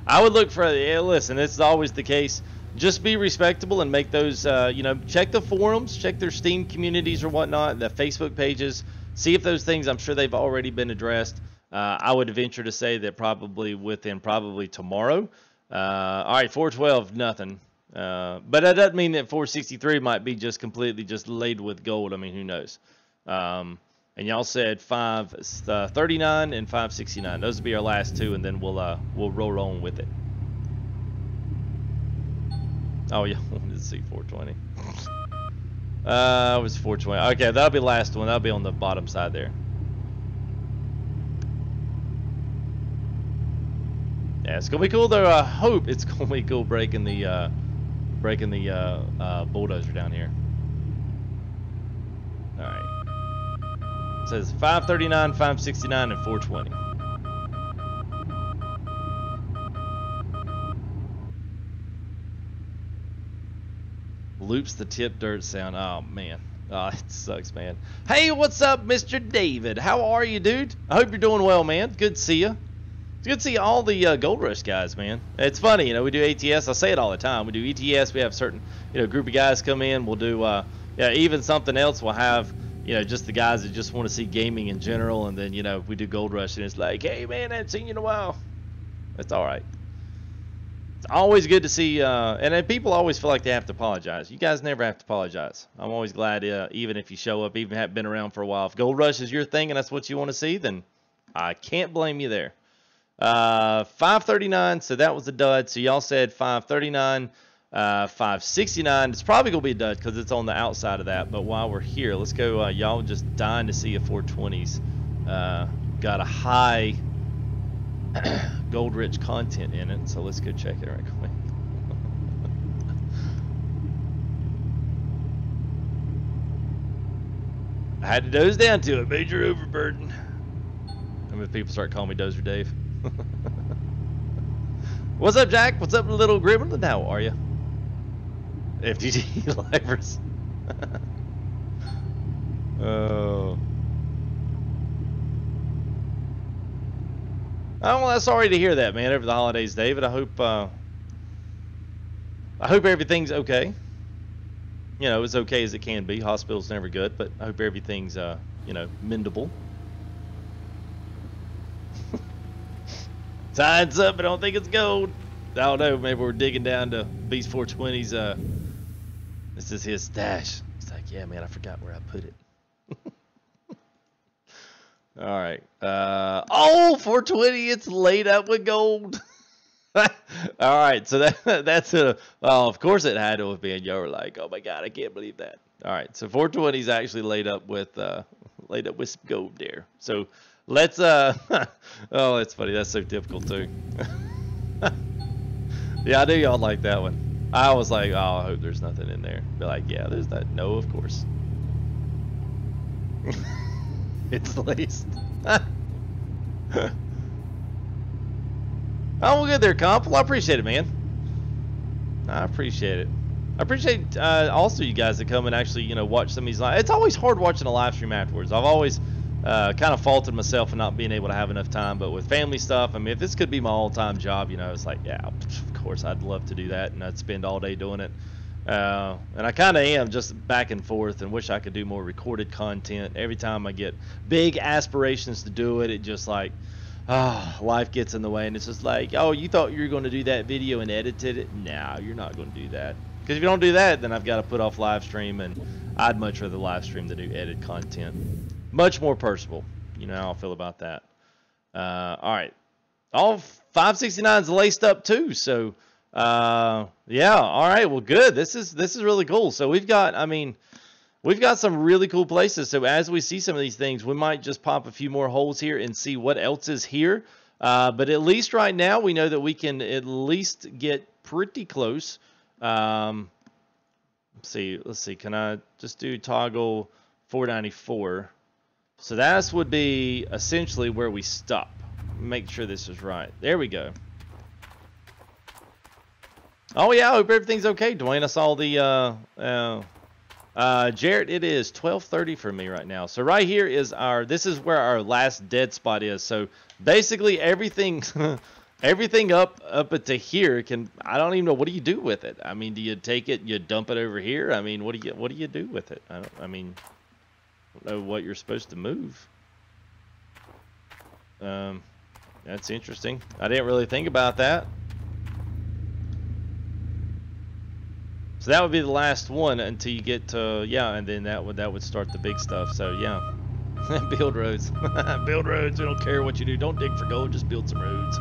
I would look for. Yeah, listen, this is always the case. Just be respectable and make those. You know, check the forums, check their Steam communities or whatnot, the Facebook pages. See if those things. I'm sure they've already been addressed. I would venture to say that probably within tomorrow. All right, 412, nothing. But that doesn't mean that 463 might be just completely just laid with gold. I mean, who knows? And y'all said 539 and 569. Those will be our last two, and then we'll roll on with it. Oh yeah, wanted to see 420. It was 420. Okay, that'll be the last one. That'll be on the bottom side there. Yeah, it's gonna be cool though. I hope it's gonna be cool breaking the bulldozer down here. All right. It says 539, 569, and 420. Loops the tip dirt sound. Oh man. Oh, it sucks, man. Hey, what's up, Mr. David? How are you, dude? I hope you're doing well, man. Good to see you. It's good to see all the Gold Rush guys, man. It's funny, you know, we do ATS. I say it all the time. We do ETS. We have certain, you know, group of guys come in. We'll do, yeah, even something else. We'll have, you know, just the guys that just want to see gaming in general. And then, you know, we do Gold Rush, and it's like, hey, man, I haven't seen you in a while. That's all right. It's always good to see, and then people always feel like they have to apologize. You guys never have to apologize. I'm always glad, even if you show up, even have been around for a while. If Gold Rush is your thing and that's what you want to see, then I can't blame you there. 539, so that was a dud. So y'all said 539, 569. It's probably gonna be a dud because it's on the outside of that. But while we're here, let's go. Y'all just dying to see if 420's got a high gold rich content in it. So let's go check it right quick. I had to doze down to it. Major overburden. How many people start calling me Dozer Dave? What's up, Jack? What's up, little gremlin? How are you? FTG livers. Oh. Oh, well, sorry to hear that, man. Over the holidays, David. I hope everything's okay. You know, as okay as it can be. Hospital's never good, but I hope everything's you know, mendable. Tide's up, I don't think it's gold. I don't know, maybe we're digging down to Beast 420's, this is his stash. It's like, yeah, man, I forgot where I put it. All right. Oh, 420, it's laid up with gold. All right, so that's a, well, of course it had to have been. Y'all were like, oh my God, I can't believe that. All right, so 420 is actually laid up with some gold there. So let's oh, that's funny. That's so typical too. Yeah, I knew y'all like that one. I was like, oh, I hope there's nothing in there. Be like, yeah, there's that. No, of course. It's laced. Oh, good there, Comp. Well, I appreciate it, man. I appreciate it. I appreciate also you guys that come and actually, you know, watch some of these live. It's always hard watching a live stream afterwards. I've always, kind of faulted myself for not being able to have enough time, but with family stuff, I mean, if this could be my all-time job, you know, it's like, yeah, of course, I'd love to do that, and I'd spend all day doing it. And I kind of am just back and forth, and wish I could do more recorded content. Every time I get big aspirations to do it, it just like, life gets in the way, and it's just like, oh, you thought you were going to do that video and edited it? No, you're not going to do that. Because if you don't do that, then I've got to put off live stream, and I'd much rather live stream than do edit content. Much more personable. You know how I feel about that. All right. All 569's laced up too, so yeah, all right, well, good. This is really cool. So we've got, I mean, we've got some really cool places. So as we see some of these things, we might just pop a few more holes here and see what else is here. But at least right now, we know that we can at least get pretty close. Let's see. Can I just do toggle 494? So that would be essentially where we stop. Make sure this is right. There we go. Oh yeah, I hope everything's okay, Dwayne. I saw the Jarrett, it is 12:30 for me right now. So right here is this is where our last dead spot is. So basically everything everything up to here I don't even know, what do you do with it? I mean, do you take it, you dump it over here? I mean, what do you do with it? I don't know what you're supposed to move. That's interesting. I didn't really think about that. So that would be the last one until you get to, yeah, and then that would start the big stuff. So yeah, build roads. Build roads. We don't care what you do. Don't dig for gold. Just build some roads.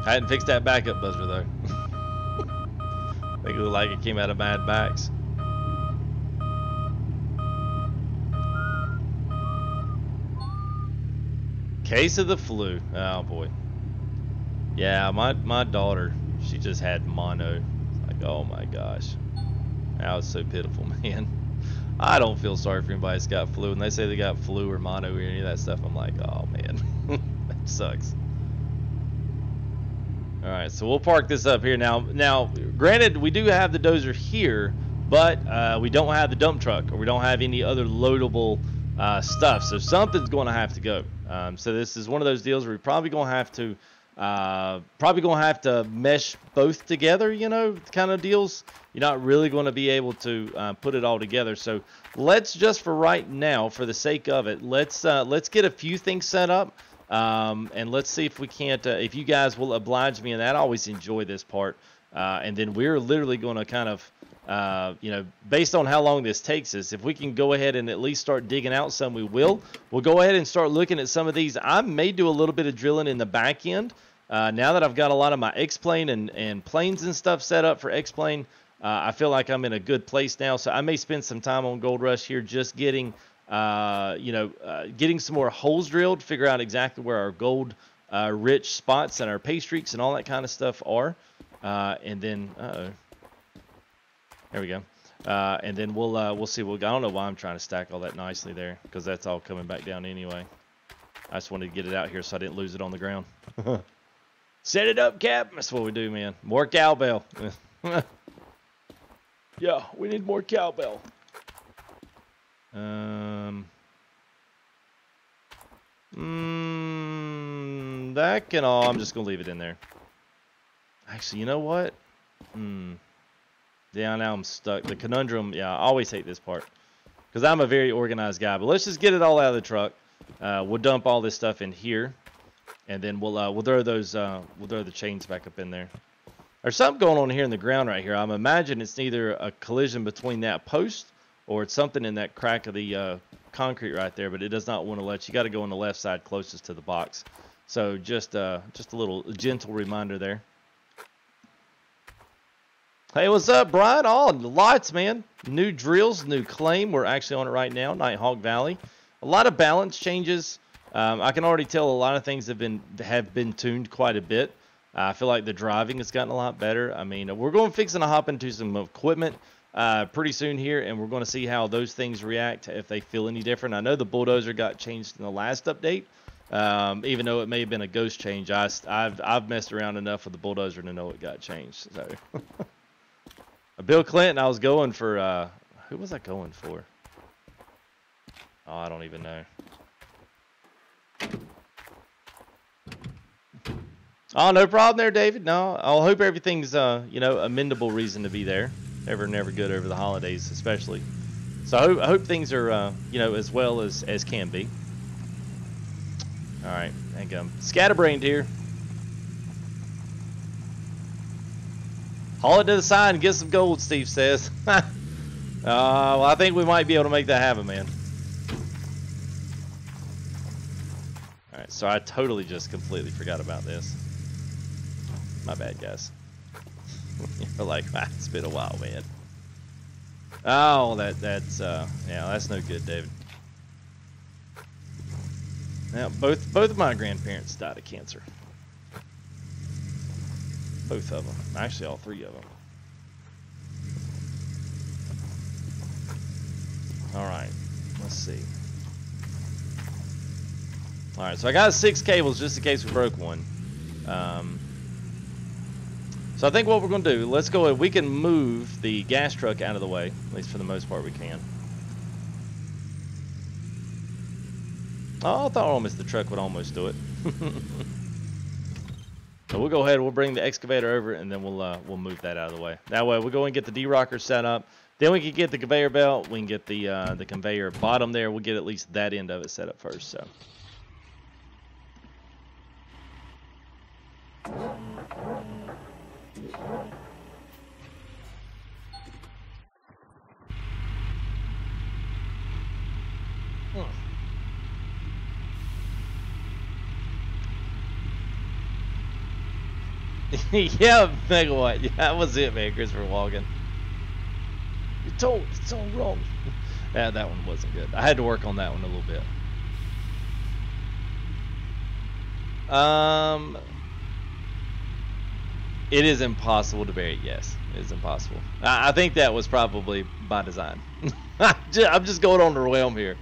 I hadn't fixed that backup buzzer though. I think it looked like it came out of Mad Max. Case of the flu. Oh boy. Yeah, my daughter, she just had mono. It's like, oh my gosh. That was so pitiful, man. I don't feel sorry for anybody that's got flu. And they say they got flu or mono or any of that stuff, I'm like, oh man. That sucks. Alright, so we'll park this up here now. Now, granted, we do have the dozer here, but we don't have the dump truck, or we don't have any other loadable stuff. So something's going to have to go. So this is one of those deals where we're probably going to have to mesh both together, you know, kind of deals. You're not really going to be able to put it all together. So let's just, for right now, for the sake of it, let's get a few things set up. And let's see if we can't, if you guys will oblige me in that. I always enjoy this part. And then we're literally going to kind of, you know, based on how long this takes us, if we can go ahead and at least start digging out some, we will. We'll go ahead and start looking at some of these. I may do a little bit of drilling in the back end. Now that I've got a lot of my X-Plane and planes and stuff set up for X-Plane, I feel like I'm in a good place now. So I may spend some time on Gold Rush here just getting, you know, getting some more holes drilled to figure out exactly where our gold rich spots and our pay streaks and all that kind of stuff are. And then, there we go. And then we'll see. I don't know why I'm trying to stack all that nicely there, because that's all coming back down anyway. I just wanted to get it out here so I didn't lose it on the ground. Set it up, Cap. That's what we do, man. More cowbell. Yeah, we need more cowbell. That can all. I'm just gonna leave it in there. Actually, you know what? Yeah, now I'm stuck. The conundrum. Yeah, I always hate this part because I'm a very organized guy. But let's just get it all out of the truck. We'll dump all this stuff in here, and then we'll throw those. We'll throw the chains back up in there. There's something going on here in the ground right here. I'm imagining it's either a collision between that post or it's something in that crack of the concrete right there. But it does not want to let you. Got to go on the left side closest to the box. So just a little gentle reminder there. Hey, what's up, Brian? Oh, lots, man. New drills, new claim. We're actually on it right now, Nighthawk Valley. A lot of balance changes. I can already tell a lot of things have been tuned quite a bit. I feel like the driving has gotten a lot better. I mean, we're going fixing to hop into some equipment pretty soon here, and we're going to see how those things react, if they feel any different. I know the bulldozer got changed in the last update, Even though it may have been a ghost change, I've messed around enough with the bulldozer to know it got changed. So Bill Clinton, I was going for who was I going for? Oh, I don't even know. Oh, no problem there, David. No, I hope everything's you know, a mendable reason to be there. Never good over the holidays, especially. So I hope things are you know, as well as can be. All right, hang on. Scatterbrained here. Haul it to the side and get some gold, Steve says. Well, I think we might be able to make that happen, man. All right, so I totally just completely forgot about this. My bad, guys. You're like, it's been a while, man. Oh, that's yeah, that's no good, David. Now, both of my grandparents died of cancer. Both of them. Actually, all three of them. All right, let's see. All right, so I got 6 cables just in case we broke one. So I think what we're going to do, let's go ahead. We can move the gas truck out of the way, at least for the most part we can. Oh, I thought almost the truck would almost do it. So we'll go ahead. We'll bring the excavator over, and then we'll move that out of the way. That way, we'll go and get the D-rocker set up. Then we can get the conveyor belt. We can get the conveyor bottom there. We'll get at least that end of it set up first. So. Yeah, Megawatt. Yeah, that was it, man. Christopher Walken. It's all wrong. Yeah, that one wasn't good. I had to work on that one a little bit. It is impossible to bury it. Yes, it is impossible. I think that was probably by design. I'm just going on the realm here.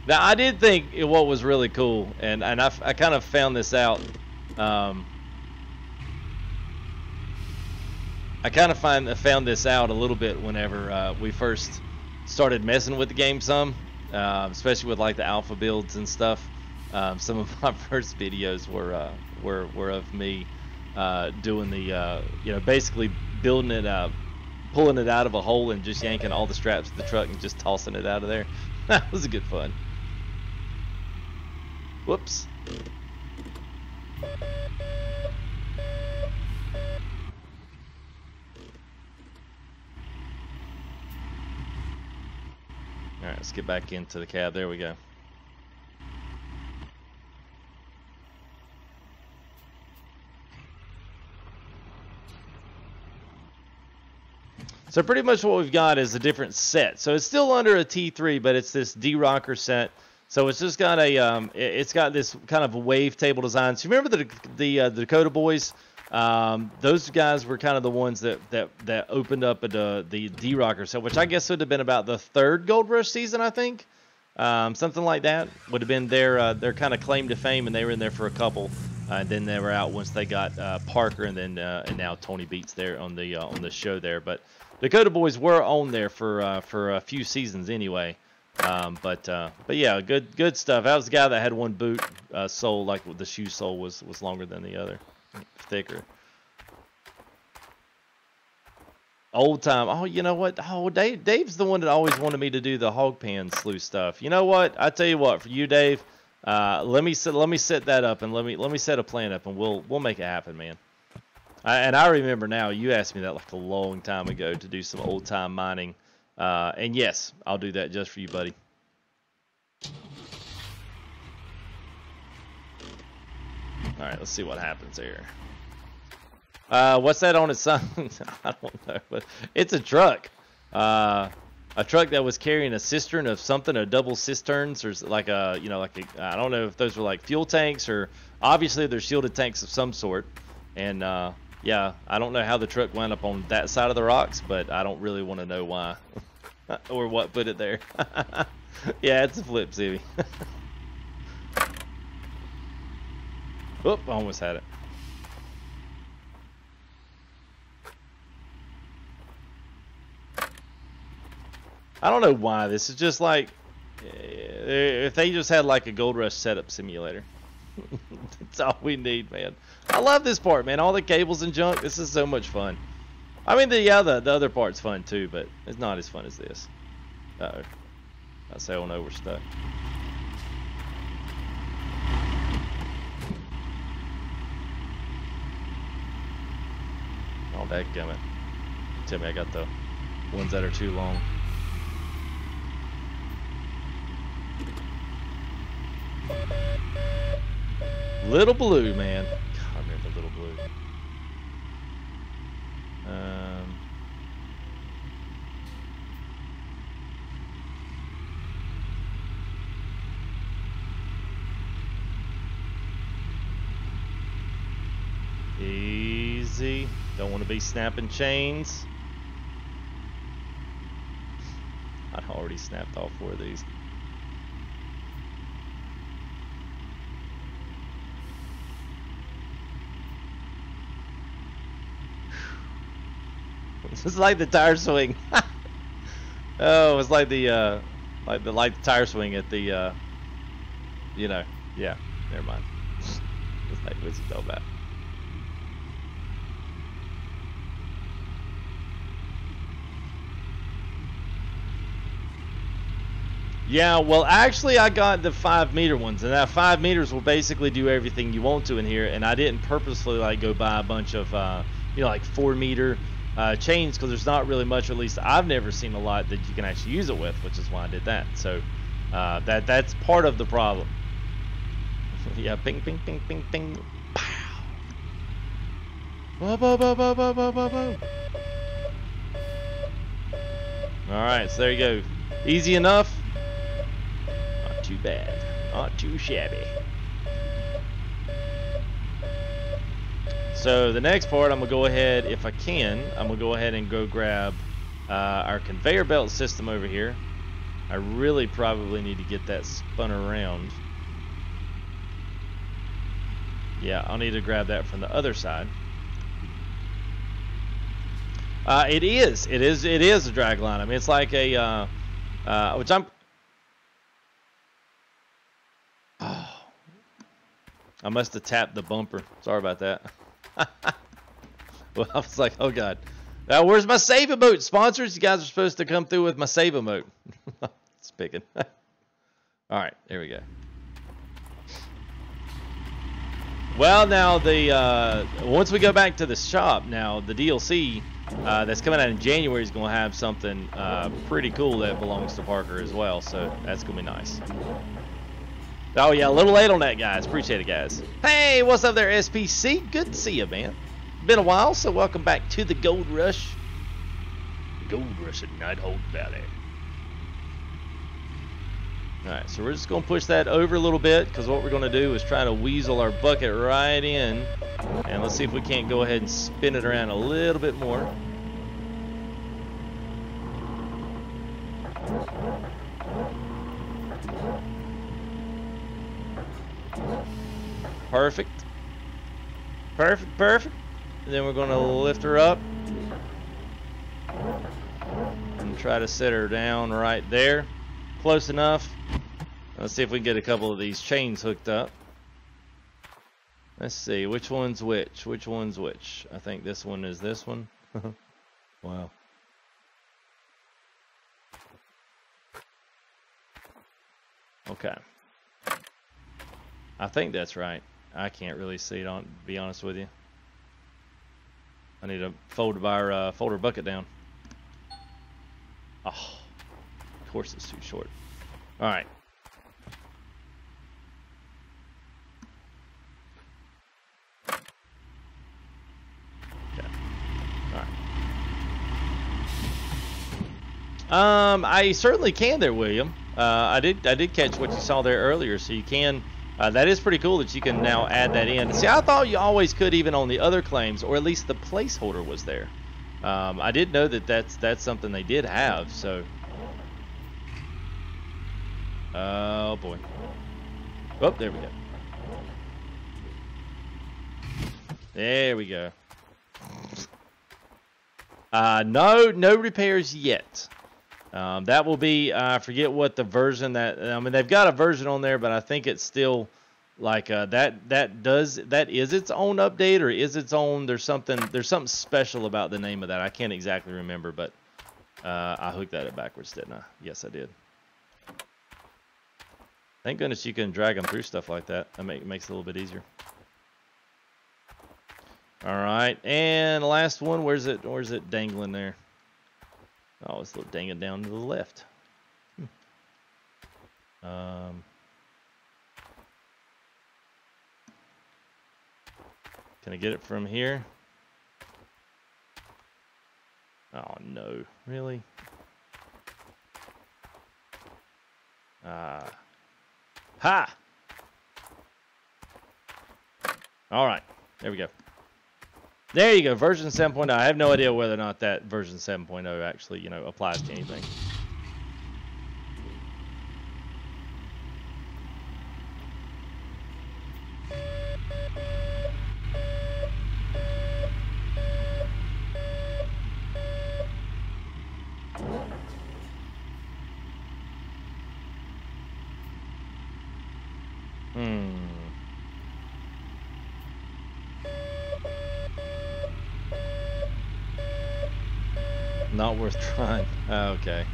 Now, I did think what was really cool, and I kind of found this out. I kind of found this out a little bit whenever we first started messing with the game some, especially with like the alpha builds and stuff. Some of my first videos were of me doing the you know, basically building it up, pulling it out of a hole and just yanking all the straps of the truck and just tossing it out of there. That was a good fun. Whoops. All right, let's get back into the cab. There we go. So pretty much what we've got is a different set. So it's still under a T3, but it's this D-rocker set. So it's just got a it's got this kind of a wave table design. So you remember the Dakota Boys? Those guys were kind of the ones that opened up the D-rocker set, which I guess would have been about the 3rd Gold Rush season, I think. Something like that would have been their kind of claim to fame, and they were in there for a couple. And then they were out once they got Parker, and then and now Tony Beats there on the show there. But Dakota Boys were on there for a few seasons anyway. But yeah, good stuff. That was the guy that had one boot sole, like the shoe sole was longer than the other, thicker. Old time. Oh, you know what? Oh, Dave's the one that always wanted me to do the hog pan sluice stuff. You know what? I tell you what, for you, Dave, let me set that up, and let me set a plan up, and we'll make it happen, man. And I remember now, you asked me that like a long time ago to do some old time mining. And yes, I'll do that just for you, buddy. All right, let's see what happens here. What's that on its side? I don't know, but it's a truck. A truck that was carrying a cistern of something, a double cisterns, or like a, you know, like a, I don't know if those were like fuel tanks, or obviously they're shielded tanks of some sort. And yeah, I don't know how the truck wound up on that side of the rocks, but I don't really want to know why or what put it there. Yeah, it's a flip, Zibby. Oop, I almost had it. I don't know why. This is just like, if they just had like a Gold Rush setup simulator. That's all we need, man. I love this part, man. All the cables and junk. This is so much fun. I mean, the other part's fun too, but it's not as fun as this. Uh-oh. I say, oh no, we're stuck. Oh, dadgummit. Tell me I got the ones that are too long. Little Blue, man. God, I remember Little Blue. Easy. Don't want to be snapping chains. I'd already snapped all 4 of these. This is like the tire swing. Oh, it's like the tire swing at the you know, yeah, never mind. It's like what's he talking about? Yeah, well, actually, I got the 5-meter ones, and that 5 meters will basically do everything you want to in here. And I didn't purposely like go buy a bunch of you know, like 4-meter chains, because there's not really much, or at least I've never seen a lot that you can actually use it with, which is why I did that. So that's part of the problem. Yeah, ping, ping, ping, ping, ping. Pow. Whoa, whoa, whoa, whoa, whoa, whoa, whoa, whoa. All right, so there you go. Easy enough. Not too bad. Not too shabby. So the next part, I'm going to go ahead, if I can, I'm going to go ahead and go grab our conveyor belt system over here. I really probably need to get that spun around. Yeah, I'll need to grab that from the other side. It is a drag line. I mean, it's like a, which I'm, oh, I must have tapped the bumper. Sorry about that. Well, I was like, oh god. Now, where's my save emote? Sponsors, you guys are supposed to come through with my save emote. Speaking. Alright, there we go. Well, now the once we go back to the shop, now the DLC that's coming out in January is going to have something pretty cool that belongs to Parker as well, so that's going to be nice. Oh yeah, a little late on that, guys. Appreciate it, guys. Hey, what's up there, SPC? Good to see you, man. Been a while, so welcome back to the Gold Rush. Gold Rush at Nighthole Valley. Alright, so we're just going to push that over a little bit, because what we're going to do is try to weasel our bucket right in. And let's see if we can't go ahead and spin it around a little bit more. Perfect. Perfect, perfect. And then we're going to lift her up and try to set her down right there. Close enough. Let's see if we can get a couple of these chains hooked up. Let's see, which one's which? Which one's which? I think this one is this one. Wow. Okay. I think that's right. I can't really see it, on, to be honest with you. I need to fold our bucket down. Oh, of course it's too short. All right. Okay. All right. I certainly can there, William. I did catch what you saw there earlier, so you can. That is pretty cool that you can now add that in. See, I thought you always could, even on the other claims, or at least the placeholder was there. I did know that that's something they did have. So, oh boy. Oh, there we go. There we go. No repairs yet. That will be, I forget what the version that, I mean, they've got a version on there, but I think it's still like, that is its own update, or is its own, there's something special about the name of that. I can't exactly remember, but, I hooked that up backwards, didn't I? Yes, I did. Thank goodness you can drag them through stuff like that. That makes it a little bit easier. All right, and the last one, where's it dangling there? Oh, it's dangling down to the left. Can I get it from here? Oh no, really? Ha! All right, there we go. There you go, version 7.0. I have no idea whether or not that version 7.0 actually, applies to anything. Not worth trying. Okay.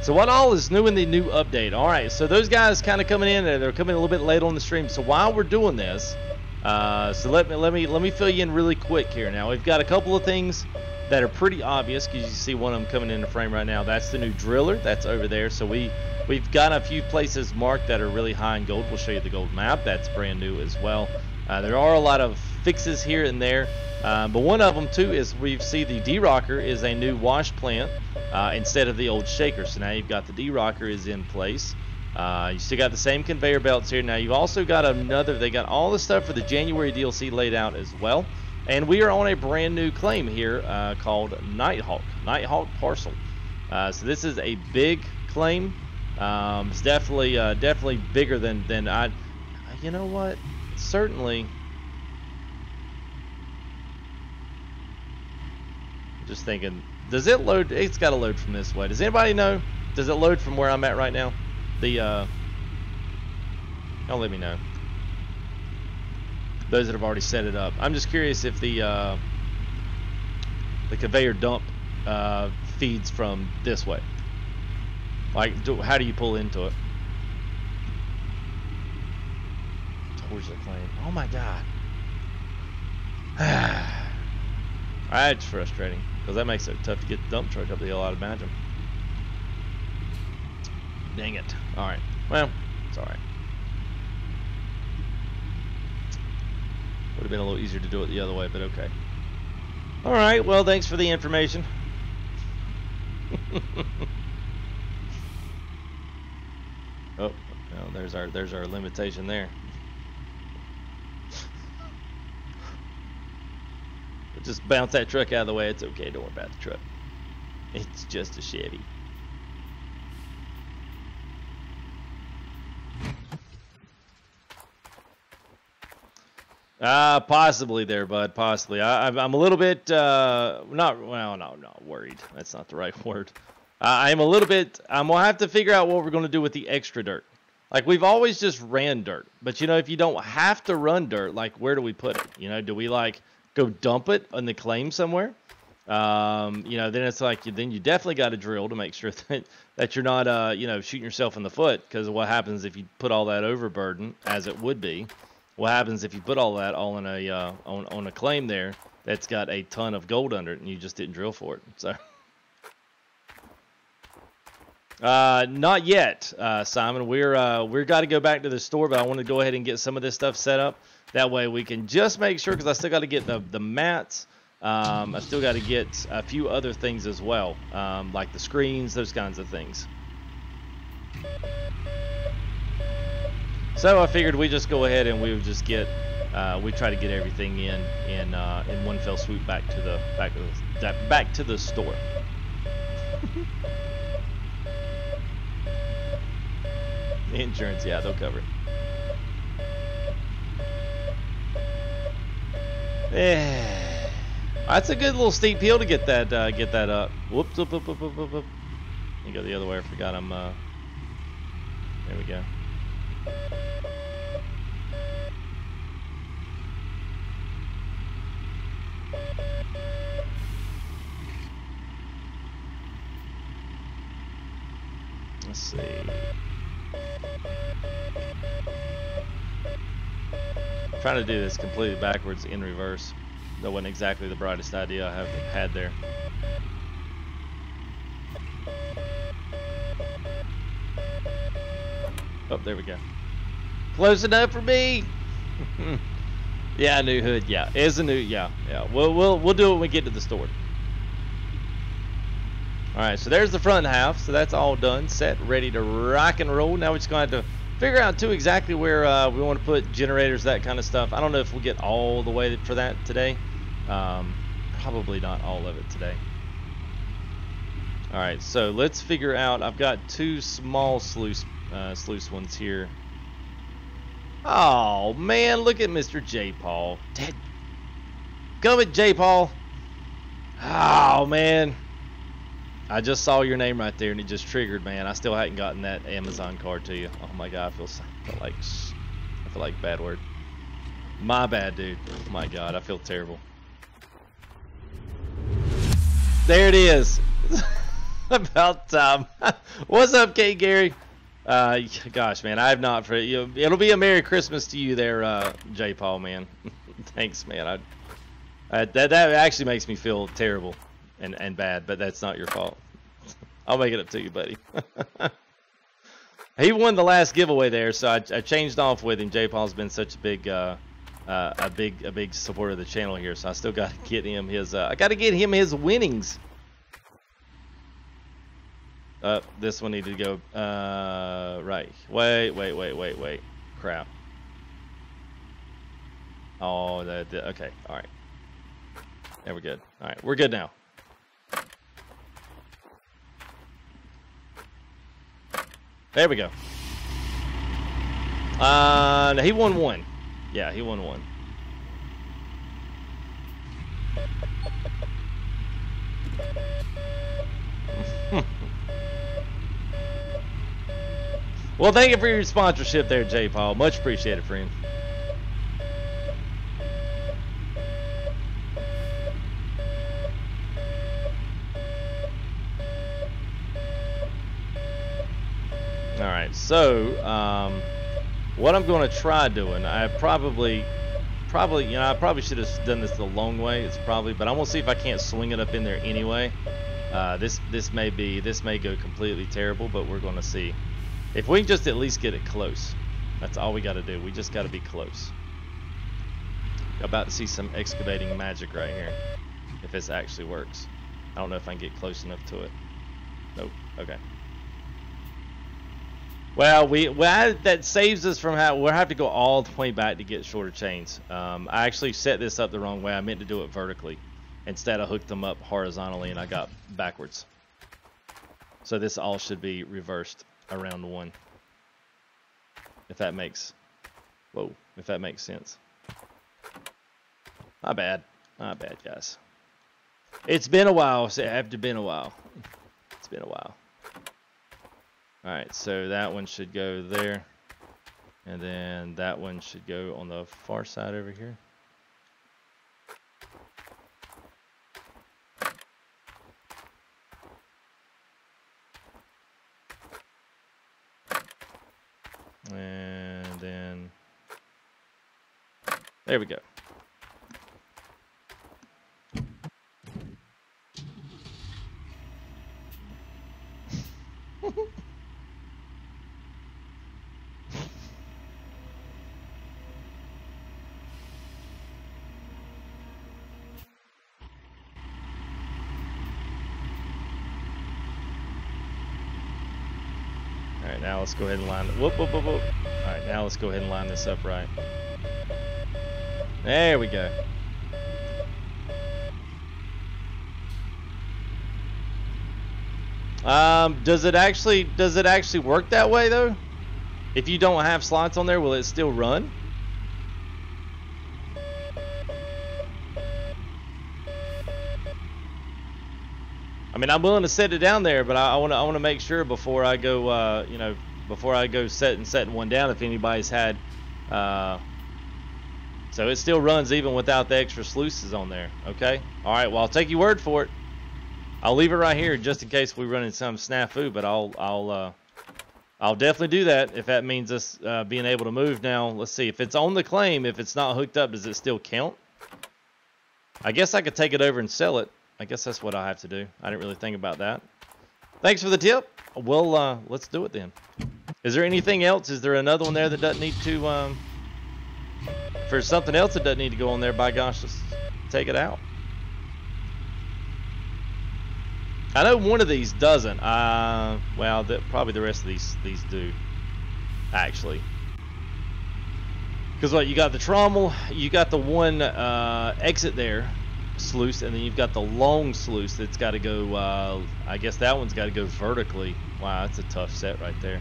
So what all is new in the new update? All right. So those guys kind of coming in. They're coming a little bit late on the stream. So while we're doing this, so let me fill you in really quick here. Now we've got a couple of things that are pretty obvious because you see one of them coming into frame right now. That's the new driller. That's over there. So we've got a few places marked that are really high in gold. We'll show you the gold map. That's brand new as well. There are a lot of fixes here and there. But one of them too is we see the D-Rocker is a new wash plant instead of the old shaker. So now you've got the D-Rocker is in place. You still got the same conveyor belts here. Now you've also got they got all the stuff for the January DLC laid out as well. And we are on a brand new claim here called Nighthawk Parcel. So this is a big claim. It's definitely bigger than I. You know what? Certainly. Just thinking, does it load? It's got to load from this way. Does anybody know? Does it load from where I'm at right now? Don't let me know. Those that have already set it up. I'm just curious if the conveyor dump feeds from this way. Like, how do you pull into it? Towards the claim. Oh my god. That's frustrating. Because that makes it tough to get the dump truck up the hill, I'd imagine. Dang it. Alright. Well, it's alright. Would have been a little easier to do it the other way, but okay. Alright, well, thanks for the information. Oh, well, there's our limitation there. Just bounce that truck out of the way. It's okay. Don't worry about the truck. It's just a Chevy. Possibly there, bud. Possibly. I'm a little bit not worried. That's not the right word. I'm a little bit. I'm gonna have to figure out what we're gonna do with the extra dirt. Like, we've always just ran dirt, but if you don't have to run dirt, like, where do we put it? Do we like go dump it on the claim somewhere? Then it's like, then you definitely got to drill to make sure that you're not, shooting yourself in the foot. Because what happens if you put all that overburden, as it would be? What happens if you put all that in a on a claim there that's got a ton of gold under it and you just didn't drill for it? So, not yet, Simon. We're got to go back to the store, but I want to go ahead and get some of this stuff set up. That way we can just make sure, because I still got to get the mats. I still got to get a few other things as well, like the screens, those kinds of things. So I figured we just go ahead and we would just get, we try to get everything in one fell swoop back to the store. The insurance, yeah, they'll cover it. That's a good little steep hill to get that up. Whoops, whoop, whoop, whoop, whoop, whoop, whoop. You go the other way. I forgot I'm. There we go. Let's see. I'm trying to do this completely backwards in reverse. That wasn't exactly the brightest idea I have had there. Oh, there we go. Close enough for me. Yeah, new hood. Yeah, it's a new. Yeah. We'll do it when we get to the store. All right, so there's the front half. So that's all done, set, ready to rock and roll. Now we're just going to have to figure out too exactly where we want to put generators, that kind of stuff. I don't know if we'll get all the way for that today. Probably not all of it today. All right, so let's figure out. I've got two small sluice ones here. Oh man, look at Mr. J. Paul. Dead. Come at J. Paul. Oh man, I just saw your name right there and it just triggered, man. I still hadn't gotten that Amazon card to you. Oh my god, I feel like bad word. My bad, dude. Oh my god, I feel terrible. There it is. About time. What's up, Kate Gary? Gosh, man, I have not for you. It'll be a Merry Christmas to you there, J. Paul, man. Thanks, man. That actually makes me feel terrible and bad, but that's not your fault. I'll make it up to you, buddy. He won the last giveaway there, so I changed off with him. J. Paul's been such a big supporter of the channel here, so I still got to get him his. I got to get him his winnings. This one needed to go, right. Wait. Crap. Oh, okay, alright. There, we're good. Alright, we're good now. There we go. He won one. Yeah, he won one. Well, thank you for your sponsorship there, J. Paul. Much appreciated, friend. All right, so what I'm going to try doing, I probably, you know, I probably should have done this the long way. It's probably, but I'm gonna see if I can't swing it up in there anyway. This may go completely terrible, but we're gonna see. If we can just at least get it close, that's all we got to do. We just got to be close. About to see some excavating magic right here, if this actually works. I don't know if I can get close enough to it. Nope. Okay. Well, that saves us from we'll have to go all the way back to get shorter chains. I actually set this up the wrong way. I meant to do it vertically. Instead, I hooked them up horizontally, and I got backwards. So this all should be reversed around one. If that makes sense. My bad, guys. It's been a while. So after been a while, it's been a while. All right, so that one should go there, and then that one should go on the far side over here. And then there we go. Alright, now let's go ahead and line it. Whoop. Alright, now let's go ahead and line this up right. There we go. Does it actually work that way though? If you don't have slots on there, will it still run? I mean, I'm willing to set it down there, but I want to make sure before I go, you know, before I go setting one down, if anybody's had. So it still runs even without the extra sluices on there. Okay. All right. Well, I'll take your word for it. I'll leave it right here just in case we run into some snafu, but I'll definitely do that if that means us being able to move. Now, let's see if it's on the claim. If it's not hooked up, does it still count? I guess I could take it over and sell it. I guess that's what I have to do. I didn't really think about that. Thanks for the tip. Well, let's do it then. Is there anything else? Is there another one there that doesn't need to, if there's something else that doesn't need to go on there, by gosh, let's take it out. I know one of these doesn't. Well, probably the rest of these do, actually. Because what, you got the trommel, you got the one exit there, sluice, and then you've got the long sluice that's got to go, I guess that one's got to go vertically. Wow, that's a tough set right there.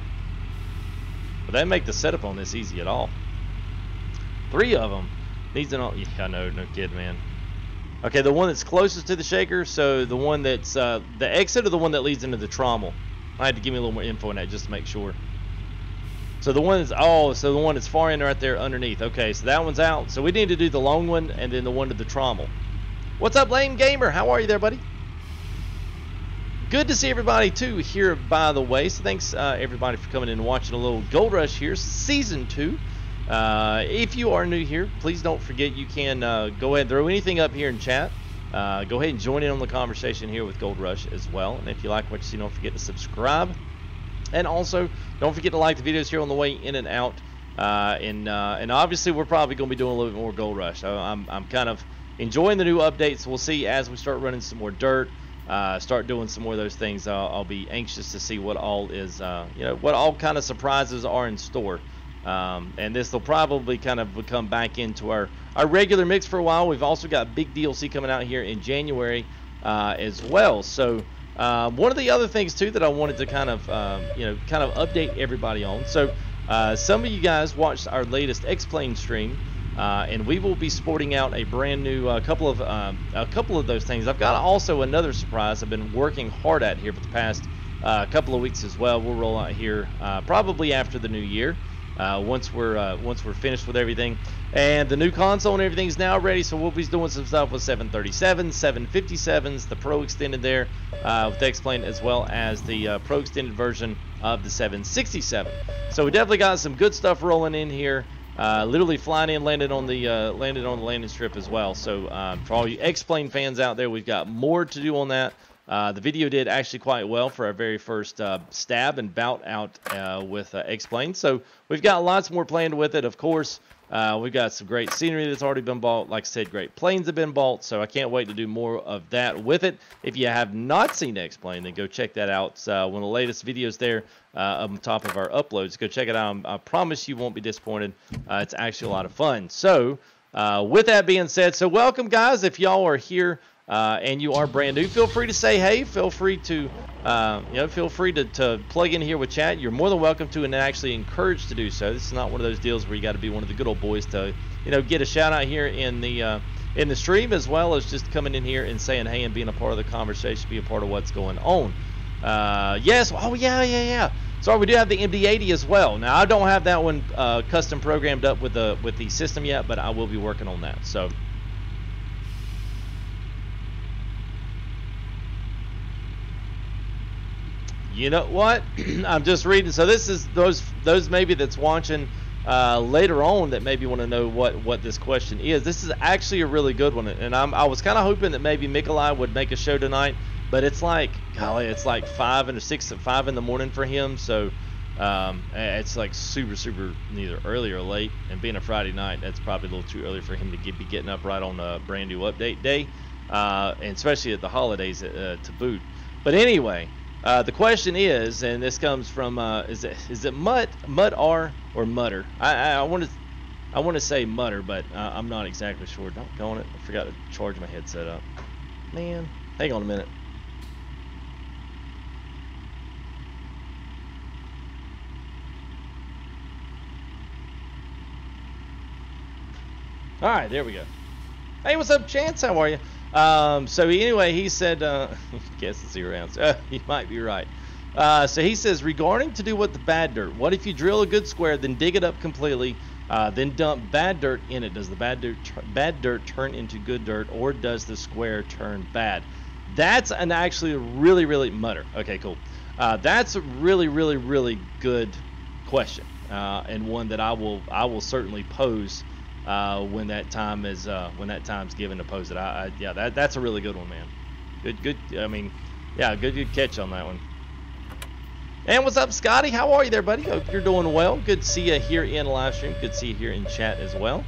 But they make the setup on this easy at all. 3 of them. Needs an all, yeah, I know, no kid, man. Okay, the one that's closest to the shaker, so the one that's, the exit or the one that leads into the trommel. I had to give me a little more info on that just to make sure. So the one that's, so the one that's far in right there underneath. Okay, so that one's out. So we need to do the long one and then the one to the trommel. What's up, Lame Gamer? How are you there, buddy? Good to see everybody, too, here, by the way. So thanks, everybody, for coming in and watching a little Gold Rush here, Season 2. If you are new here, please don't forget you can go ahead and throw anything up here in chat. Go ahead and join in on the conversation here with Gold Rush as well. And if you like what you see, don't forget to subscribe. And also, don't forget to like the videos here on the way in and out. And obviously, we're probably going to be doing a little bit more Gold Rush. I'm kind of enjoying the new updates. We'll see as we start running some more dirt. Start doing some more of those things. I'll be anxious to see what all is, you know, what all kind of surprises are in store. And this will probably kind of become back into our regular mix for a while. We've also got big DLC coming out here in January as well. So one of the other things too that I wanted to kind of you know, kind of update everybody on. So some of you guys watched our latest X-Plane stream. And we will be sporting out a brand new couple of those things. I've got also another surprise I've been working hard at here for the past couple of weeks as well. We'll roll out here probably after the new year, once we're finished with everything. And the new console and everything is now ready, so we'll be doing some stuff with 737s, 757s, the Pro Extended there with X-Plane, as well as the Pro Extended version of the 767. So we definitely got some good stuff rolling in here. Literally flying in, landed on the landing strip as well. So for all you X-Plane fans out there, we've got more to do on that. The video did actually quite well for our very first stab and bout out with X-Plane. So we've got lots more planned with it. Of course, we've got some great scenery that's already been bought. Like I said, great planes have been bought. So I can't wait to do more of that with it. If you have not seen X-Plane, then go check that out. It's one of the latest videos there on top of our uploads. Go check it out. I promise you won't be disappointed. It's actually a lot of fun. So with that being said, so welcome, guys. If y'all are here and you are brand new, feel free to say hey. Feel free to you know, feel free to plug in here with chat. You're more than welcome to, and actually encouraged to do so. This is not one of those deals where you got to be one of the good old boys to, you know, get a shout out here in the stream, as well as just coming in here and saying hey and being a part of the conversation, be a part of what's going on. Yes. Oh yeah. Sorry, we do have the MD-80 as well. Now I don't have that one custom programmed up with the system yet, but I will be working on that. So. You know what? I'm just reading. So this is those maybe that's watching later on that maybe want to know what this question is. This is actually a really good one, and I was kind of hoping that maybe Mikolai would make a show tonight, but it's like, golly, it's like 5 or 6 or 5 in the morning for him. So it's like super neither early or late, and being a Friday night, that's probably a little too early for him to be getting up right on a brand new update day, and especially at the holidays to boot. But anyway. The question is, and this comes from, is it Mutt R or Mutter? I want to say Mutter, but I'm not exactly sure. Doggone it, I forgot to charge my headset up. Man, hang on a minute. All right, there we go. Hey, what's up, Chance? How are you? So anyway, he said, guess it's 0 ounce. You might be right. So he says, regarding to do with the bad dirt, what if you drill a good square, then dig it up completely, then dump bad dirt in it? Does the bad dirt turn into good dirt, or does the square turn bad? That's an actually really, really mutter. Okay, cool. That's a really, really, really good question, and one that I will certainly pose when that time's given to pose it. Yeah, that's a really good one, man. Good. I mean, yeah, good catch on that one. And what's up, Scotty? How are you there, buddy? Hope you're doing well. Good to see you here in live stream. Good to see you here in chat as well.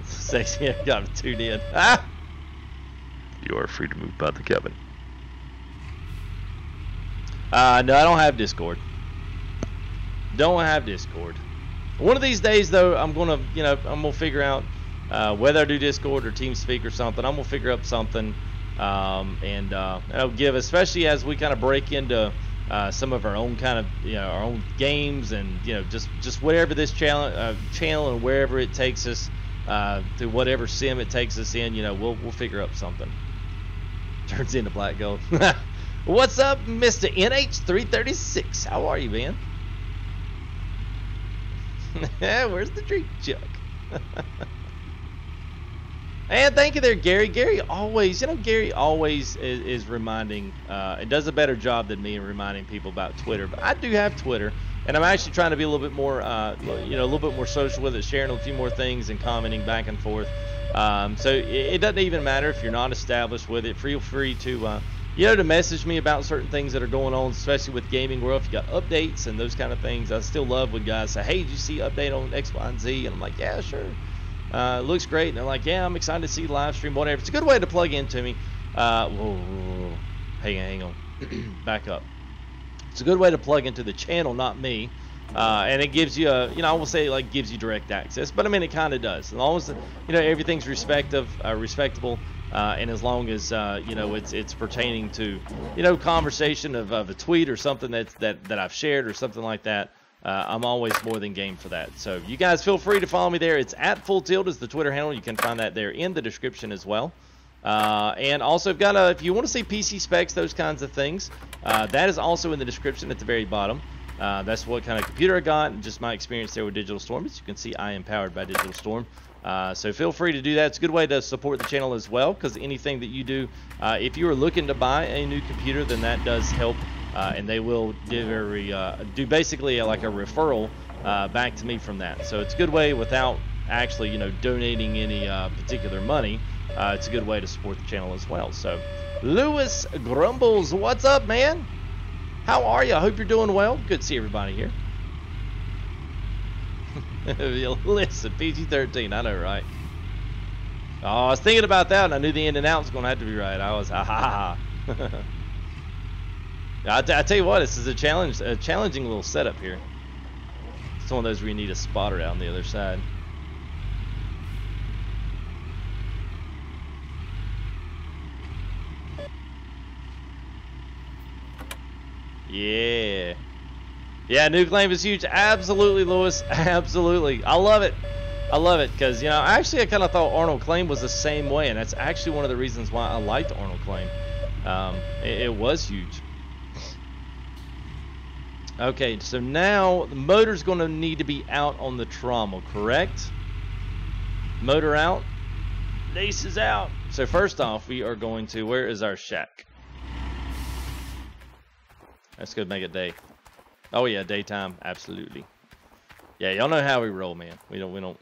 Sexy, got tuned in. Ah! You are free to move by the cabin. No, I don't have Discord. Don't have Discord. One of these days, though, I'm gonna figure out whether I do Discord or TeamSpeak or something. I'm gonna figure out something, and I'll give, especially as we kind of break into some of our own kind of, our own games, and just whatever this channel and wherever it takes us, to whatever sim it takes us in, we'll figure out something. Turns into black gold. What's up, Mr. NH336? How are you, man? Where's the drink jug? And thank you there, Gary. Gary always is reminding, and does a better job than me in reminding people about Twitter. But I do have Twitter, and I'm actually trying to be a little bit more, a little bit more social with it, sharing a few more things and commenting back and forth. So it doesn't even matter if you're not established with it. Feel free to, to message me about certain things that are going on, especially with gaming world. If you got updates and those kind of things, I still love when guys say, "Hey, did you see update on X, Y, and Z?" And I'm like, "Yeah, sure. It looks great." And they're like, "Yeah, I'm excited to see the live stream, whatever." It's a good way to plug into me. Whoa. Hang on. Back up. It's a good way to plug into the channel, not me. And it gives you I will say, like, gives you direct access, but I mean, it kind of does. As long as, everything's respectable, and as long as, it's pertaining to, conversation of a tweet or something that I've shared or something like that, I'm always more than game for that. So you guys feel free to follow me there. It's at Full Tilt is the Twitter handle. You can find that there in the description as well. And also, if you want to see PC specs, those kinds of things, that is also in the description at the very bottom. That's what kind of computer I got, and just my experience there with Digital Storm. As you can see, I am powered by Digital Storm. So feel free to do that. It's a good way to support the channel as well, because anything that you do, if you are looking to buy a new computer, then that does help, and they will do basically like a referral back to me from that. So it's a good way without actually, donating any particular money. It's a good way to support the channel as well. So Lewis Grumbles, what's up, man? How are you? I hope you're doing well. Good to see everybody here. Listen, PG-13, I know, right? Oh, I was thinking about that, and I knew the in and out was going to have to be right. I was, I tell you what, this is a challenging little setup here. It's one of those where you need a spotter out on the other side. Yeah. Yeah, new claim is huge. Absolutely, Lewis. Absolutely. I love it. I love it because, actually I kind of thought Arnold Claim was the same way, and that's actually one of the reasons why I liked Arnold Claim. It was huge. Okay, so now the motor's going to need to be out on the trommel, correct? Motor out. Lace is out. So first off, we are going to, where is our shack? Let's go make it day. Oh yeah, daytime, absolutely. Yeah, y'all know how we roll, man. We don't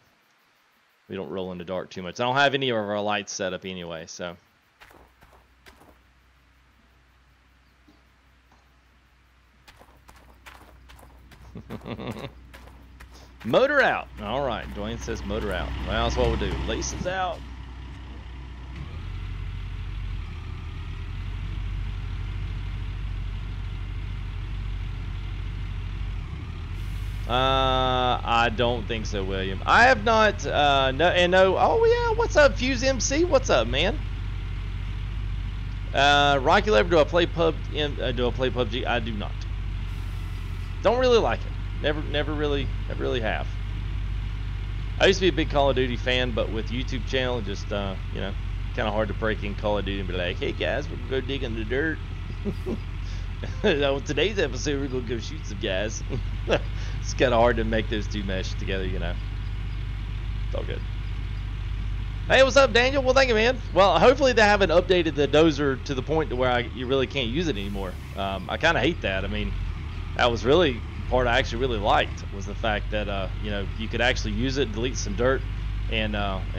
roll in the dark too much. I don't have any of our lights set up anyway, so. Motor out. All right, Dwayne says motor out. Well, that's what we'll do. Laces out. I don't think so, William. I have not, no. Oh yeah, what's up, Fuse MC? What's up, man? Rocky Lever, do I play PUBG? I do not. Don't really like it. Never really have. I used to be a big Call of Duty fan, but with YouTube channel, just, kind of hard to break in Call of Duty and be like, hey guys, we're gonna go dig in the dirt. On today's episode, we're gonna go shoot some guys. It's kind of hard to make those two mesh together, you know. It's all good. Hey, what's up, Daniel? Well, thank you, man. Well, hopefully they haven't updated the dozer to the point to where you really can't use it anymore. I kind of hate that. I mean, that was really part I actually really liked, was the fact that you know, you could actually use it, delete some dirt, and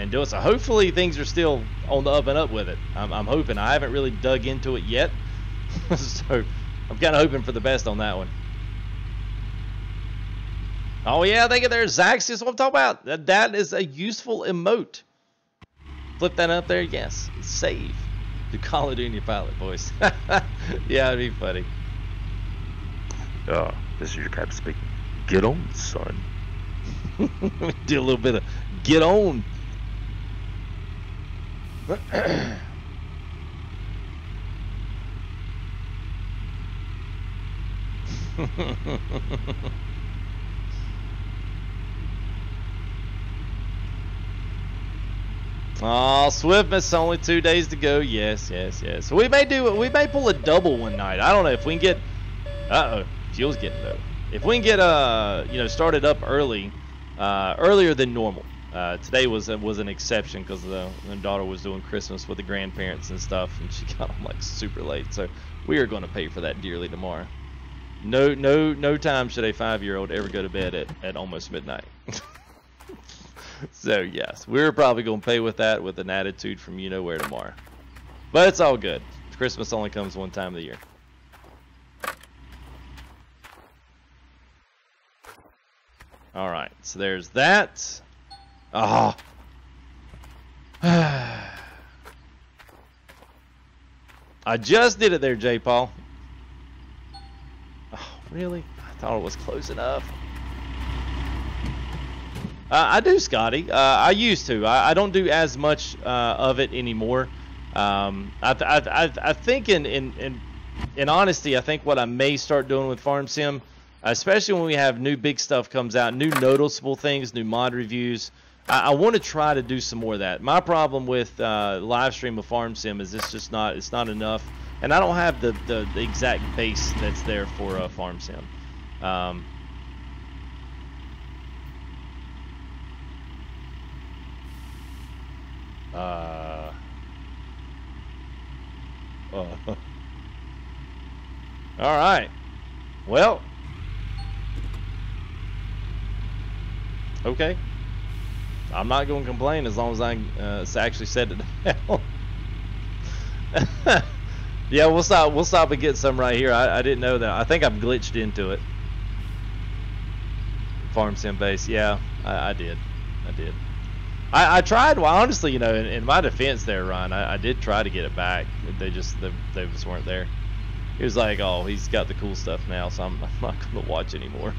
do it. So hopefully things are still on the up and up with it. I'm hoping. I haven't really dug into it yet, so I'm kind of hoping for the best on that one. Oh yeah, thank you there, Zach. See what I'm talking about. That is a useful emote. Flip that up there, yes. Save. Do Call of Duty pilot voice. Yeah, it'd be funny. This is your captain speaking. Get on, son. Do a little bit of get on. Oh, Swiftness, only 2 days to go. Yes, yes, yes. So we may pull a double one night. I don't know if we can get. Fuel's getting low. If we can get you know, started up early, earlier than normal. Today was an exception because the daughter was doing Christmas with the grandparents and stuff, and she got home like super late. So we are going to pay for that dearly tomorrow. No time should a 5-year-old ever go to bed at almost midnight. So yes, we're probably going to pay with that with an attitude from you know where tomorrow. But it's all good. Christmas only comes one time of the year. All right, so there's that. Oh. I just did it there, J. Paul. Oh, really? I thought it was close enough. I do, Scotty. I used to. I don't do as much of it anymore. I think in honesty, I think what I may start doing with Farm Sim, especially when we have new big stuff comes out, new noticeable things, new mod reviews, I want to try to do some more of that. My problem with live stream of Farm Sim is it's not enough, and I don't have the exact base that's there for Farm Sim. All right. Well. Okay. I'm not going to complain as long as I actually set it down. Yeah, we'll stop and get some right here. I didn't know that. I think I've glitched into it. Farm Sim base. Yeah, I did. I tried. Well, honestly, you know, in my defense there, Ron, I did try to get it back. They just weren't there. He was like, oh, he's got the cool stuff now, so I'm not going to watch anymore.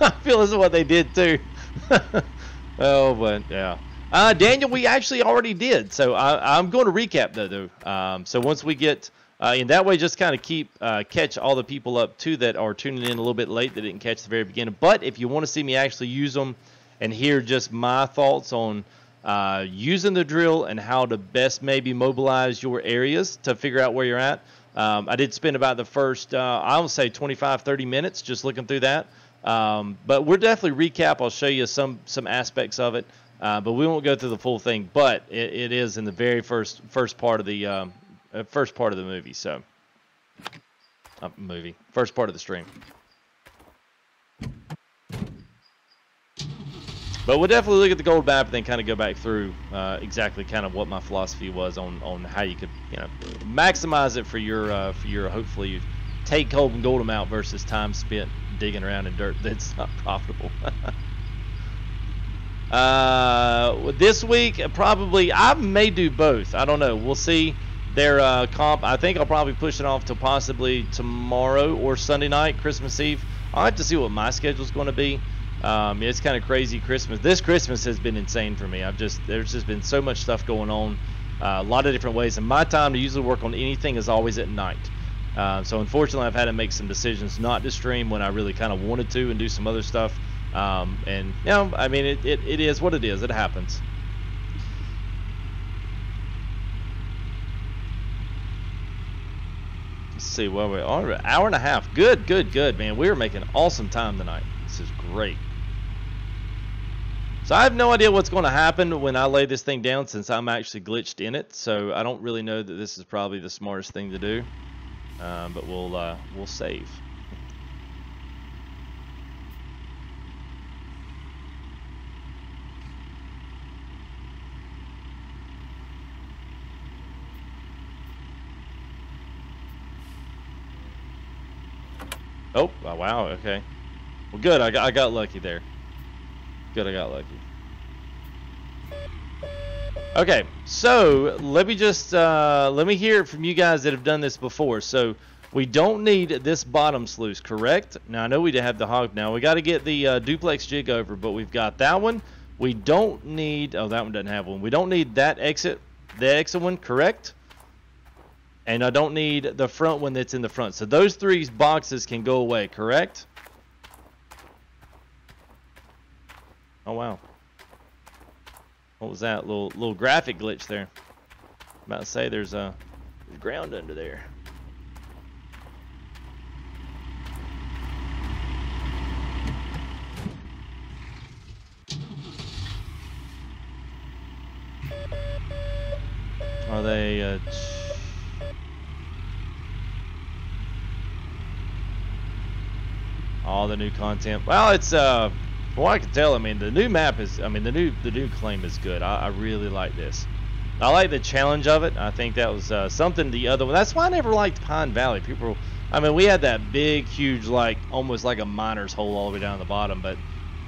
I feel this is what they did too. Oh, but yeah. Daniel, we actually already did. So I'm going to recap though. So once we get, in that way, just kind of catch all the people up too that are tuning in a little bit late that didn't catch the very beginning. But if you want to see me actually use them and hear just my thoughts on using the drill and how to best maybe mobilize your areas to figure out where you're at. I did spend about the first, I would say 25-30 minutes just looking through that. But we'll definitely recap. I'll show you some aspects of it, but we won't go through the full thing. But it is in the very first part of the movie. So first part of the stream. But we'll definitely look at the gold map and then kind of go back through exactly kind of what my philosophy was on how you could, you know, maximize it for your hopefully take home gold amount versus time spent digging around in dirt that's not profitable. This week probably I may do both. I don't know. We'll see. Their comp. I think I'll probably push it off to possibly tomorrow or Sunday night, Christmas Eve. I'll have to see what my schedule is going to be. It's kind of crazy Christmas. This Christmas has been insane for me. There's just been so much stuff going on, a lot of different ways. And my time to usually work on anything is always at night. So unfortunately, I've had to make some decisions not to stream when I really kind of wanted to and do some other stuff. And you know, I mean, it is what it is. It happens. see. Well, we're on an hour and a half. Good, good, good, man. We are making awesome time tonight. This is great. So I have no idea what's going to happen when I lay this thing down since I'm actually glitched in it. So I don't really know that this is probably the smartest thing to do. But we'll save. Oh, wow, okay. Well, good, I got lucky there. Good, I got lucky. Okay, so let me just, let me hear it from you guys that have done this before. So, we don't need this bottom sluice, correct? Now, I know we have the hog now. We got to get the duplex jig over, but we've got that one. We don't need, oh, that one doesn't have one. We don't need that exit, the exit one, correct? And I don't need the front one that's in the front. So those three boxes can go away, correct? Oh, wow. What was that? Little graphic glitch there. I'm about to say there's ground under there. Are they... all the new content. Well, it's from what I can tell, I mean, the new map is, I mean, the new claim is good. I really like this. I like the challenge of it. I think that was something the other one. That's why I never liked Pine Valley. People, I mean, we had that big, huge, like almost like a miner's hole all the way down the bottom, but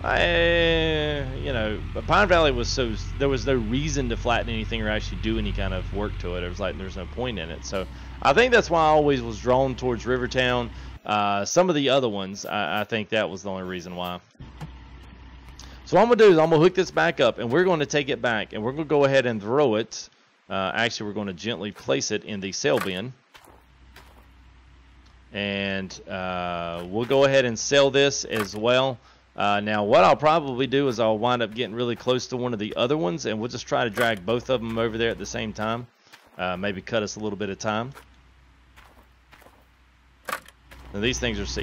you know, but Pine Valley was so, there was no reason to flatten anything or actually do any kind of work to it. It was like there's no point in it. So I think that's why I always was drawn towards Rivertown. Some of the other ones, I think that was the only reason why. So what I'm going to do is I'm going to hook this back up, and we're going to take it back, and we're going to go ahead and throw it. Actually, we're going to gently place it in the sale bin. And we'll go ahead and sell this as well. Now, what I'll probably do is I'll wind up getting really close to one of the other ones, and we'll just try to drag both of them over there at the same time. Maybe cut us a little bit of time. Now, these things are so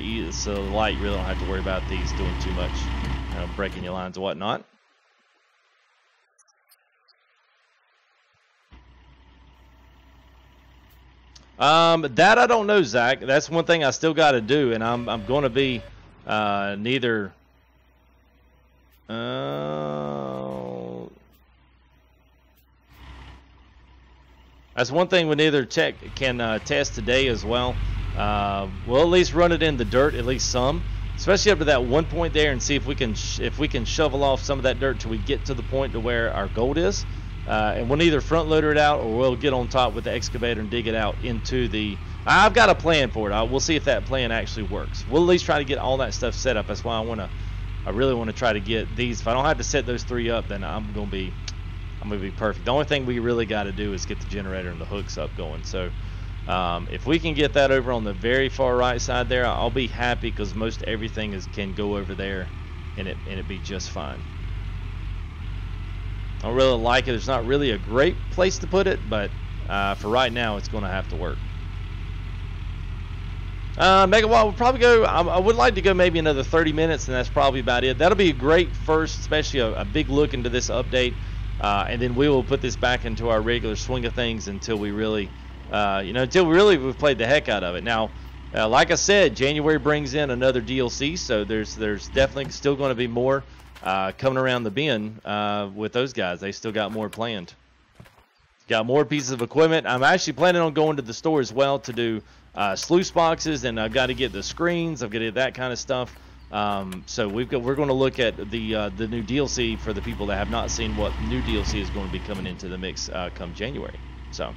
light, you really don't have to worry about these doing too much, breaking your lines and whatnot. That I don't know, Zach. That's one thing I still got to do, and I'm going to be neither. That's one thing we neither can test today as well. We'll at least run it in the dirt, at least some, especially up to that one point there, and see if we can shovel off some of that dirt till we get to the point to where our gold is. And we'll either front loader it out, or we'll get on top with the excavator and dig it out into the. I've got a plan for it. We'll see if that plan actually works. We'll at least try to get all that stuff set up. That's why I really want to try to get these. If I don't have to set those three up, then I'm gonna be perfect. The only thing we really got to do is get the generator and the hooks up going. So if we can get that over on the very far right side there, I'll be happy, because most everything can go over there and it be just fine. I don't really like it. It's not really a great place to put it, but for right now, it's going to have to work. Megawatt will probably go. I would like to go maybe another 30 minutes, and that's probably about it. That'll be a great first, especially a big look into this update, and then we will put this back into our regular swing of things until we really, we've played the heck out of it. Now, like I said, January brings in another DLC, so there's definitely still going to be more coming around the bend with those guys. They still got more planned. Got more pieces of equipment. I'm actually planning on going to the store as well to do sluice boxes, and I've got to get the screens. I've got to get that kind of stuff. So we're going to look at the new DLC for the people that have not seen what new DLC is going to be coming into the mix come January. So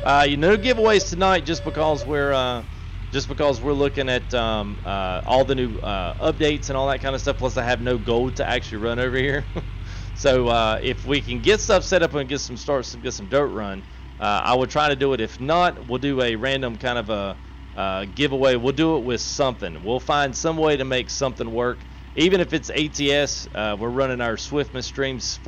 no giveaways tonight, just because we're looking at all the new updates and all that kind of stuff. Plus, I have no gold to actually run over here. So if we can get stuff set up and get some dirt run, I would try to do it. If not, we'll do a random kind of a giveaway. We'll do it with something. We'll find some way to make something work. Even if it's ATS, we're running our Swiftmas streams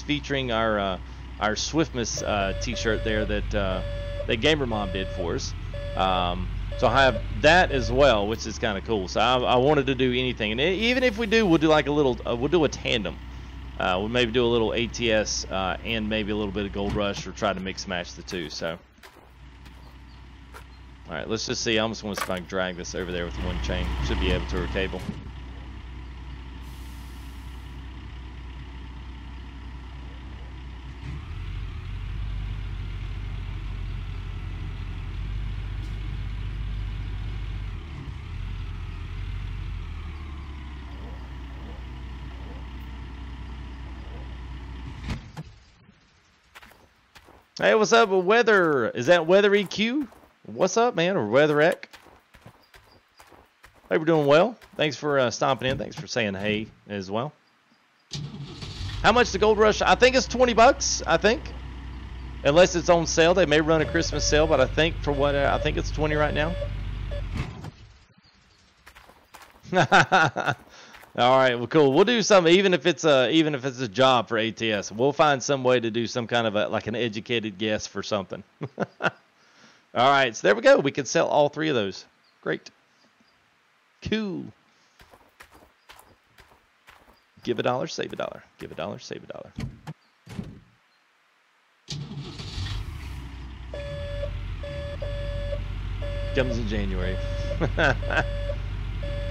featuring our Swiftmas t-shirt there that Gamer Mom did for us. So I have that as well, which is kind of cool. So I wanted to do anything, and even if we do, we'll do like a little, we'll do a tandem. We'll maybe do a little ATS and maybe a little bit of Gold Rush, or try to mix match the two. So, all right, let's just see. I almost want to see if I can drag this over there with one chain. Should be able to, or cable. Hey, what's up with Weather? Is that Weather EQ? What's up, man? Or Weather Ec? Hope we're doing well. Thanks for stomping in. Thanks for saying hey as well. How much the Gold Rush? I think it's 20 bucks, I think. Unless it's on sale. They may run a Christmas sale, but I think for what I think it's 20 right now. All right, well, cool. We'll do something, even if it's a job for ATS. We'll find some way to do some kind of like an educated guess for something. All right, so there we go. We can sell all three of those. Great. Cool. Give $1, save $1. Give $1, save $1. Comes in January.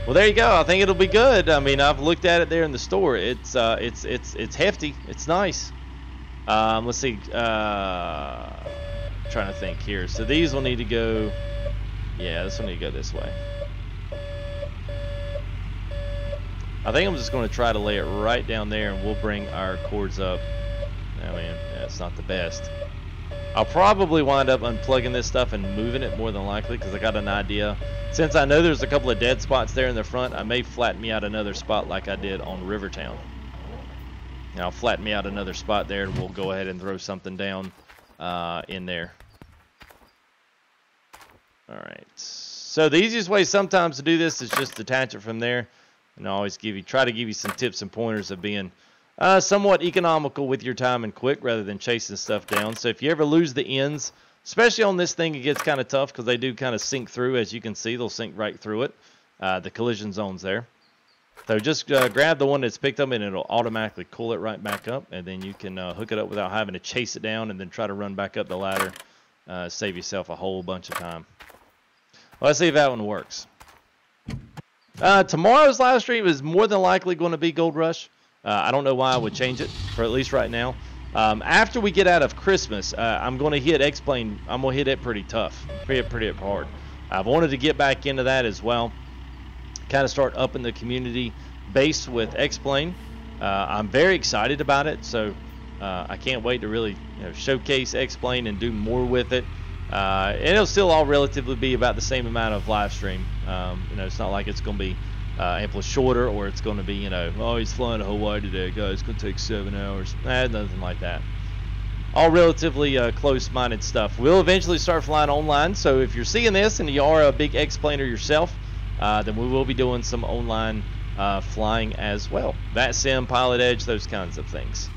Well, there you go. I think it'll be good. I mean, I've looked at it there in the store. It's hefty. It's nice. Let's see. Trying to think here. So these will need to go. Yeah, this will need to go this way. I think I'm just going to try to lay it right down there, and we'll bring our cords up. I mean, that's not the best. I'll probably wind up unplugging this stuff and moving it more than likely, because I got an idea. Since I know there's a couple of dead spots there in the front, I may flatten me out another spot like I did on Rivertown. Now, I'll flatten me out another spot there, and we'll go ahead and throw something down in there. All right. So the easiest way sometimes to do this is just detach it from there, and I always try to give you some tips and pointers of being somewhat economical with your time and quick rather than chasing stuff down. So if you ever lose the ends, especially on this thing, it gets kind of tough because they do kind of sink through. As you can see, they'll sink right through it. The collision zone's there. So just grab the one that's picked up, and it'll automatically cool it right back up, and then you can hook it up without having to chase it down and then try to run back up the ladder. Save yourself a whole bunch of time. Well, let's see if that one works. Tomorrow's live stream is more than likely going to be Gold Rush. I don't know why I would change it, for at least right now. After we get out of Christmas, I'm going to hit X-Plane. I'm going to hit it pretty tough, pretty hard. I've wanted to get back into that as well. Kind of start upping the community base with X-Plane. I'm very excited about it, so I can't wait to really showcase X-Plane and do more with it. And it'll still all relatively be about the same amount of live stream. It's not like it's going to be ample shorter, or it's going to be, oh, he's flying to Hawaii today, guys. It's going to take 7 hours. Nothing like that. All relatively close-minded stuff. We'll eventually start flying online, so if you're seeing this and you are a big X-Planer yourself, then we will be doing some online flying as well. VATSIM, Pilot Edge, those kinds of things.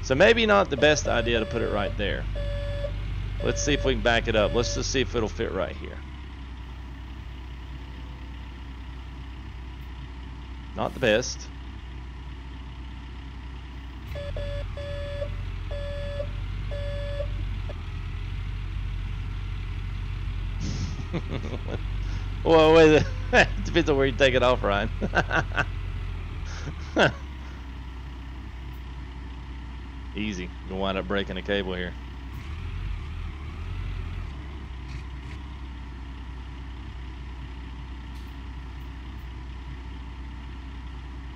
So maybe not the best idea to put it right there. Let's see if we can back it up. Let's just see if it'll fit right here. Not the best. Well, wait. It depends on where you take it off, Ryan. Easy. You'll wind up breaking a cable here.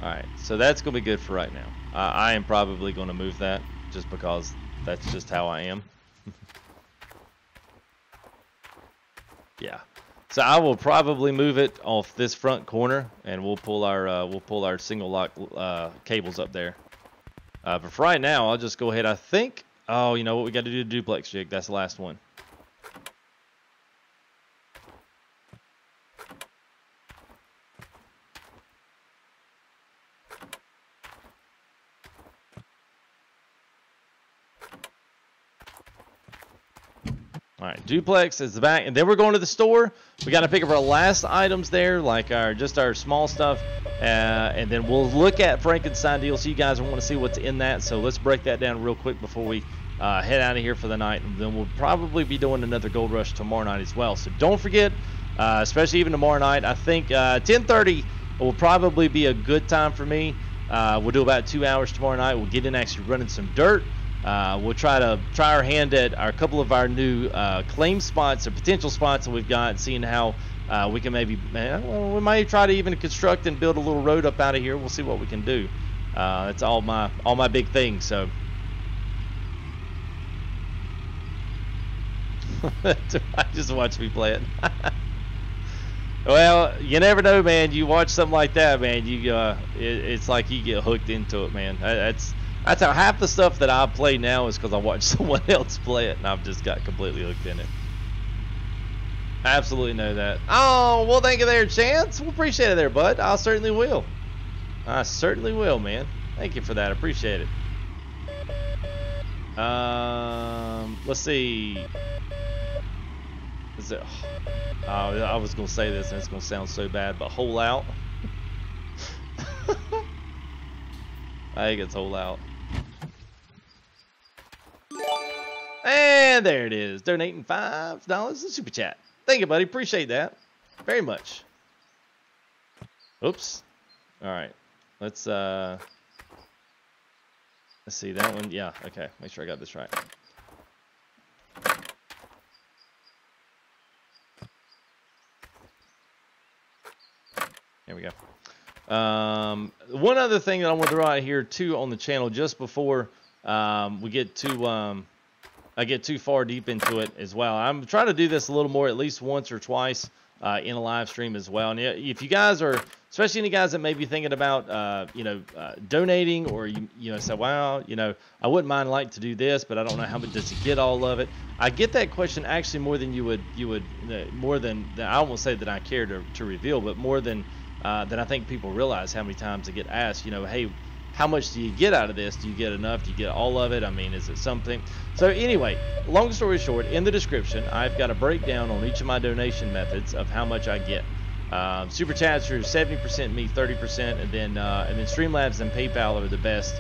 Alright, so that's going to be good for right now. I am probably going to move that just because that's just how I am. Yeah. So I will probably move it off this front corner, and we'll pull our single lock cables up there. But for right now, I'll just go ahead. I think, oh, you know what, we got to do the duplex jig. That's the last one. All right, duplex is the back, and then we're going to the store. We got to pick up our last items there, like just our small stuff, and then we'll look at Frankenstein deal. So you guys want to see what's in that. So let's break that down real quick before we head out of here for the night, and then we'll probably be doing another Gold Rush tomorrow night as well. So don't forget, especially even tomorrow night. I think 10:30 will probably be a good time for me. We'll do about 2 hours tomorrow night. We'll get in actually running some dirt. We'll try our hand at a couple of our new claim spots or potential spots that we've got, seeing how we can maybe, we might try to even construct and build a little road up out of here. We'll see what we can do. That's all my big things. So just watch me play it. Well, you never know, man. You watch something like that, man. It's like you get hooked into it, man. That's how half the stuff that I play now is because I watch someone else play it, and I've just got completely hooked in it. Absolutely know that. Oh, well, thank you there, Chance. We'll appreciate it there, bud. I certainly will. I certainly will, man. Thank you for that. Appreciate it. Let's see. Is it? I was gonna say this, and it's gonna sound so bad, but hole out. I think it's hole out. And there it is. Donating $5 in super chat. Thank you, buddy. Appreciate that very much. Oops. All right. Let's see that one. Yeah. Okay. Make sure I got this right. There we go. One other thing that I want to throw out here too on the channel, just before we get too I get too far deep into it as well. I'm trying to do this a little more, at least once or twice in a live stream as well. And if you guys are, especially any guys that may be thinking about donating, or you say, wow, I wouldn't mind like to do this, but I don't know how much does he get all of it. I get that question actually more than you would more than I won't say that I care to reveal, but more than I think people realize how many times they get asked, hey, how much do you get out of this? Do you get enough? Do you get all of it? I mean, is it something? So anyway, long story short, in the description, I've got a breakdown on each of my donation methods of how much I get. Super chats are 70%, me 30%, and then Streamlabs and PayPal are the best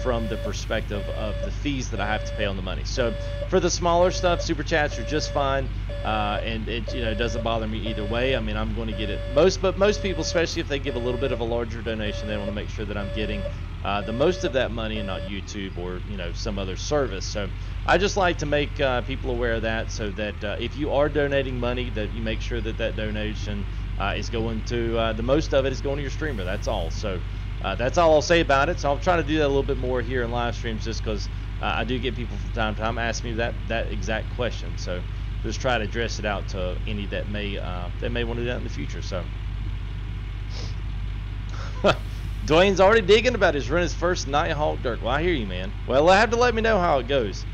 from the perspective of the fees that I have to pay on the money. So for the smaller stuff, super chats are just fine, and it doesn't bother me either way. I mean, I'm going to get it but most people, especially if they give a little bit of a larger donation, they want to make sure that I'm getting the most of that money and not YouTube or some other service. So I just like to make people aware of that, so that if you are donating money, that you make sure that that donation is going to the most of it is going to your streamer. That's all. So that's all I'll say about it. So I'm trying to do that a little bit more here in live streams, just because I do get people from time to time asking me that exact question. So just try to address it out to any that may want to do that in the future. So Dwayne's already digging about his first Nighthawk Dirk. Well, I hear you, man. Well, I have to let me know how it goes.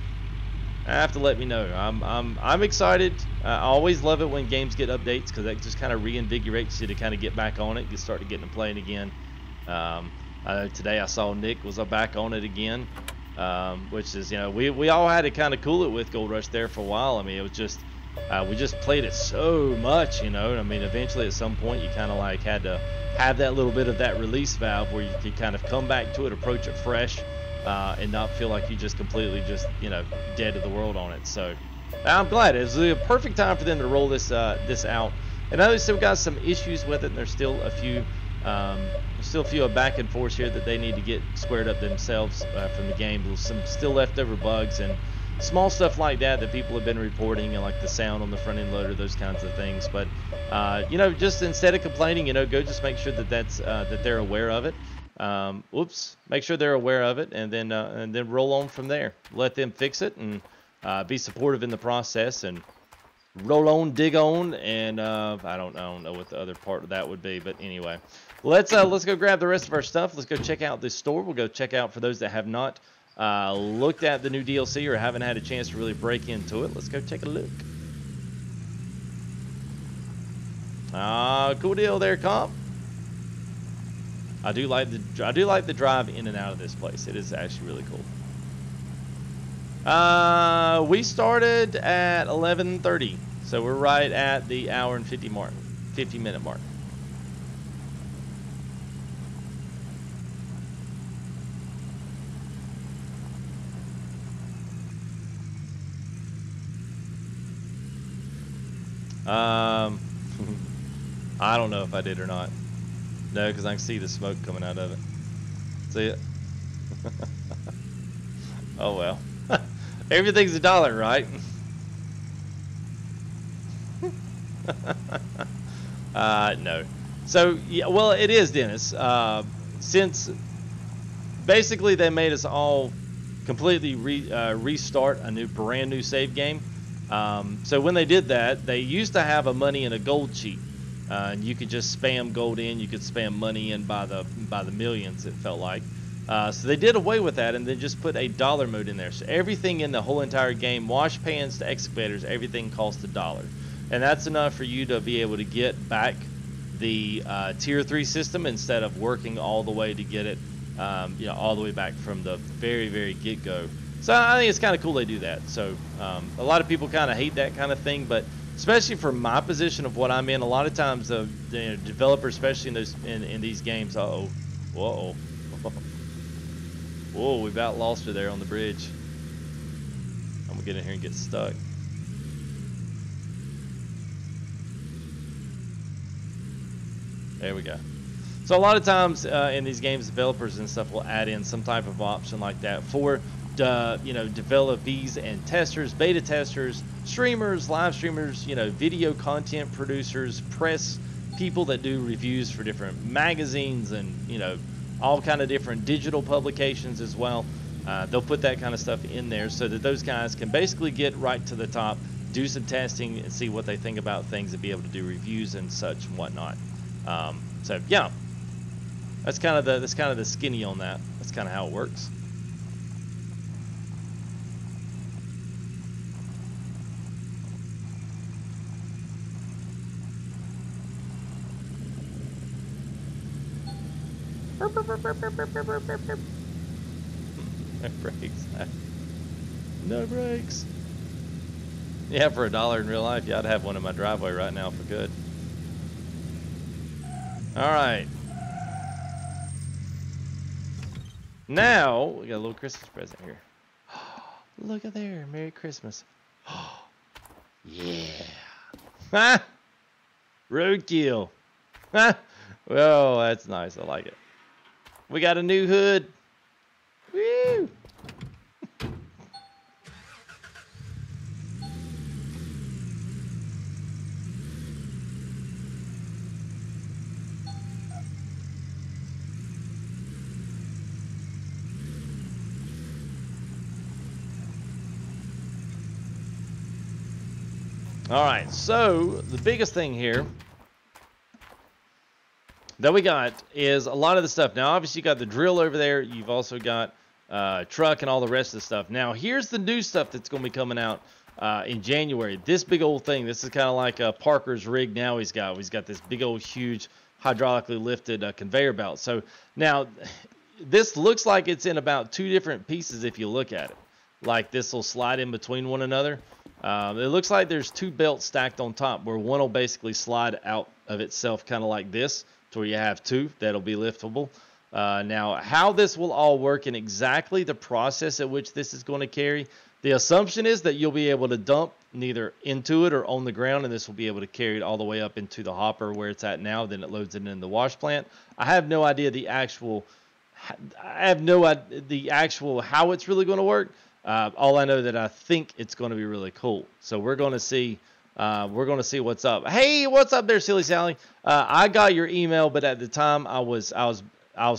I have to let me know. I'm excited. I always love it when games get updates, because that just kind of reinvigorates you to kind of get back on it, start to getting playing again. Today I saw Nick was back on it again, which is, we all had to kind of cool it with Gold Rush there for a while. I mean, it was just we just played it so much, I mean, eventually at some point you kind of like had to have that little bit of that release valve where you could kind of come back to it, approach it fresh, and not feel like you just completely dead to the world on it. So I'm glad it was a perfect time for them to roll this out. And I know they still got some issues with it, and there's still a few back and forth here that they need to get squared up themselves from the game. There's some still leftover bugs and small stuff like that people have been reporting, and like the sound on the front end loader, those kinds of things. But just instead of complaining, go just make sure that they're aware of it. Make sure they're aware of it, and then roll on from there. Let them fix it, and be supportive in the process, and roll on, dig on, and I don't know what the other part of that would be, but anyway, let's go grab the rest of our stuff. Let's go check out this store. We'll go check out, for those that have not looked at the new DLC or haven't had a chance to really break into it. Let's go take a look. Cool deal there, comp. I do like the drive in and out of this place. It is actually really cool. We started at 11:30, so we're right at the hour and 50-minute mark. I don't know if I did or not. No, because I can see the smoke coming out of it. See it? Oh well. Everything's $1, right? No. So yeah, well, it is, Dennis. Since basically they made us all completely restart a brand new save game. So when they did that, they used to have a money and a gold cheat. And you could just spam gold in, you could spam money in by the millions, it felt like. So they did away with that and then just put a dollar mode in there. So everything in the whole entire game, wash pans to excavators, everything costs $1. And that's enough for you to be able to get back the tier 3 system instead of working all the way to get it, all the way back from the very, very get-go. So I think it's kind of cool they do that. So a lot of people kind of hate that kind of thing, but especially for my position of what I'm in, a lot of times the developers, especially in these games, whoa, we about lost her there on the bridge. I'm gonna get in here and get stuck. There we go. So a lot of times in these games, developers and stuff will add in some type of option like that for developees and testers, beta testers, streamers, live streamers, video content producers, press people that do reviews for different magazines and all kind of different digital publications as well. They'll put that kind of stuff in there so that those guys can basically get right to the top, do some testing and see what they think about things and be able to do reviews and such and whatnot. So yeah, that's kind of the skinny on that. That's kind of how it works. No brakes. No brakes. Yeah, for $1 in real life, yeah, I'd have one in my driveway right now for good. All right. Now we got a little Christmas present here. Look at there, Merry Christmas. Yeah. Ha! Roadkill. Ha! Well, that's nice. I like it. We got a new hood. Woo! All right, so the biggest thing here that we got is a lot of the stuff. Now, obviously, you got the drill over there. You've also got truck and all the rest of the stuff. Now, here's the new stuff that's going to be coming out in January. This big old thing. This is kind of like Parker's rig now he's got. He's got this big old huge hydraulically lifted conveyor belt. So now this looks like it's in about 2 different pieces if you look at it. Like this will slide in between one another. It looks like there's 2 belts stacked on top where one will basically slide out of itself kind of like this to where you have 2 that'll be liftable. Now, how this will all work and exactly the process at which this is going to carry, the assumption is that you'll be able to dump neither into it or on the ground, and this will be able to carry it all the way up into the hopper where it's at now. Then it loads it in the wash plant. I have no idea how it's really going to work. All I know that I think it's going to be really cool. So we're going to see. What's up. Hey, what's up there, Silly Sally? I got your email, but at the time I was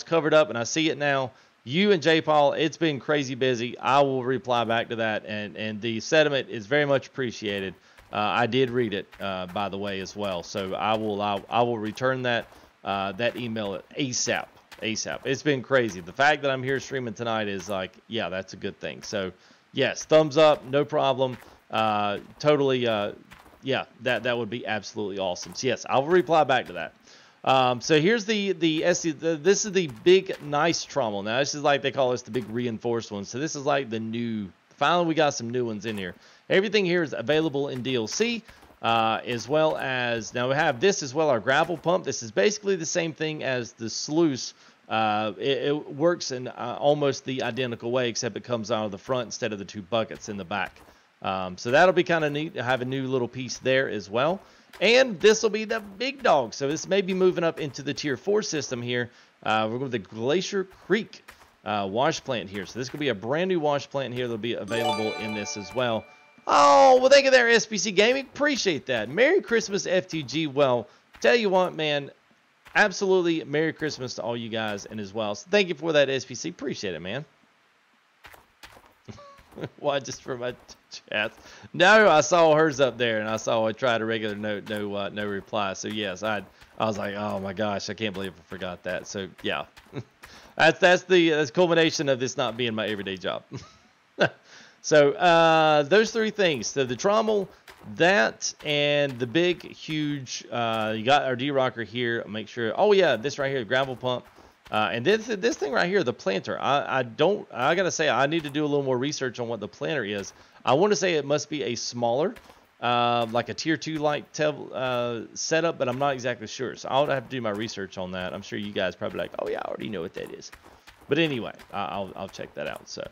covered up, and I see it now. You and J. Paul, it's been crazy busy. I will reply back to that, and the sentiment is very much appreciated. I did read it, by the way, as well. So I will return that email ASAP. It's been crazy. The fact that I'm here streaming tonight is like, yeah, that's a good thing. So yes, thumbs up, no problem. Totally, yeah, that would be absolutely awesome. So yes, I'll reply back to that. So here's this is the big nice trommel. Now this is like they call this the big reinforced one. So this is like the new Finally, we got some new ones in here. Everything here is available in DLC, as well as, now we have this as well, our gravel pump. This is basically the same thing as the sluice. It works in almost the identical way, except it comes out of the front instead of the 2 buckets in the back. So that'll be kind of neat to have a new little piece there as well. And this will be the big dog. So this may be moving up into the tier 4 system here. We're going with the Glacier Creek wash plant here. So this could be a brand new wash plant here that'll be available in this as well. Oh, well, thank you there, SPC Gaming. Appreciate that. Merry Christmas, FTG. Well, tell you what, man, absolutely Merry Christmas to all you guys and as well. So thank you for that, SPC. Appreciate it, man. Why, just for my chat? No, I saw hers up there, and I saw I tried a regular note, no reply. So yes, I was like, oh my gosh, I can't believe I forgot that. So yeah, that's the culmination of this not being my everyday job. So those 3 things. So the trommel, that, and the big, huge. You got our D-rocker here. Make sure. Oh yeah, this right here, the gravel pump. And this thing right here, the planter, I gotta say, I need to do a little more research on what the planter is. I want to say it must be a smaller, like a tier 2 like setup, but I'm not exactly sure. So I'll have to do my research on that. I'm sure you guys probably like, oh yeah, I already know what that is. But anyway, I'll check that out. So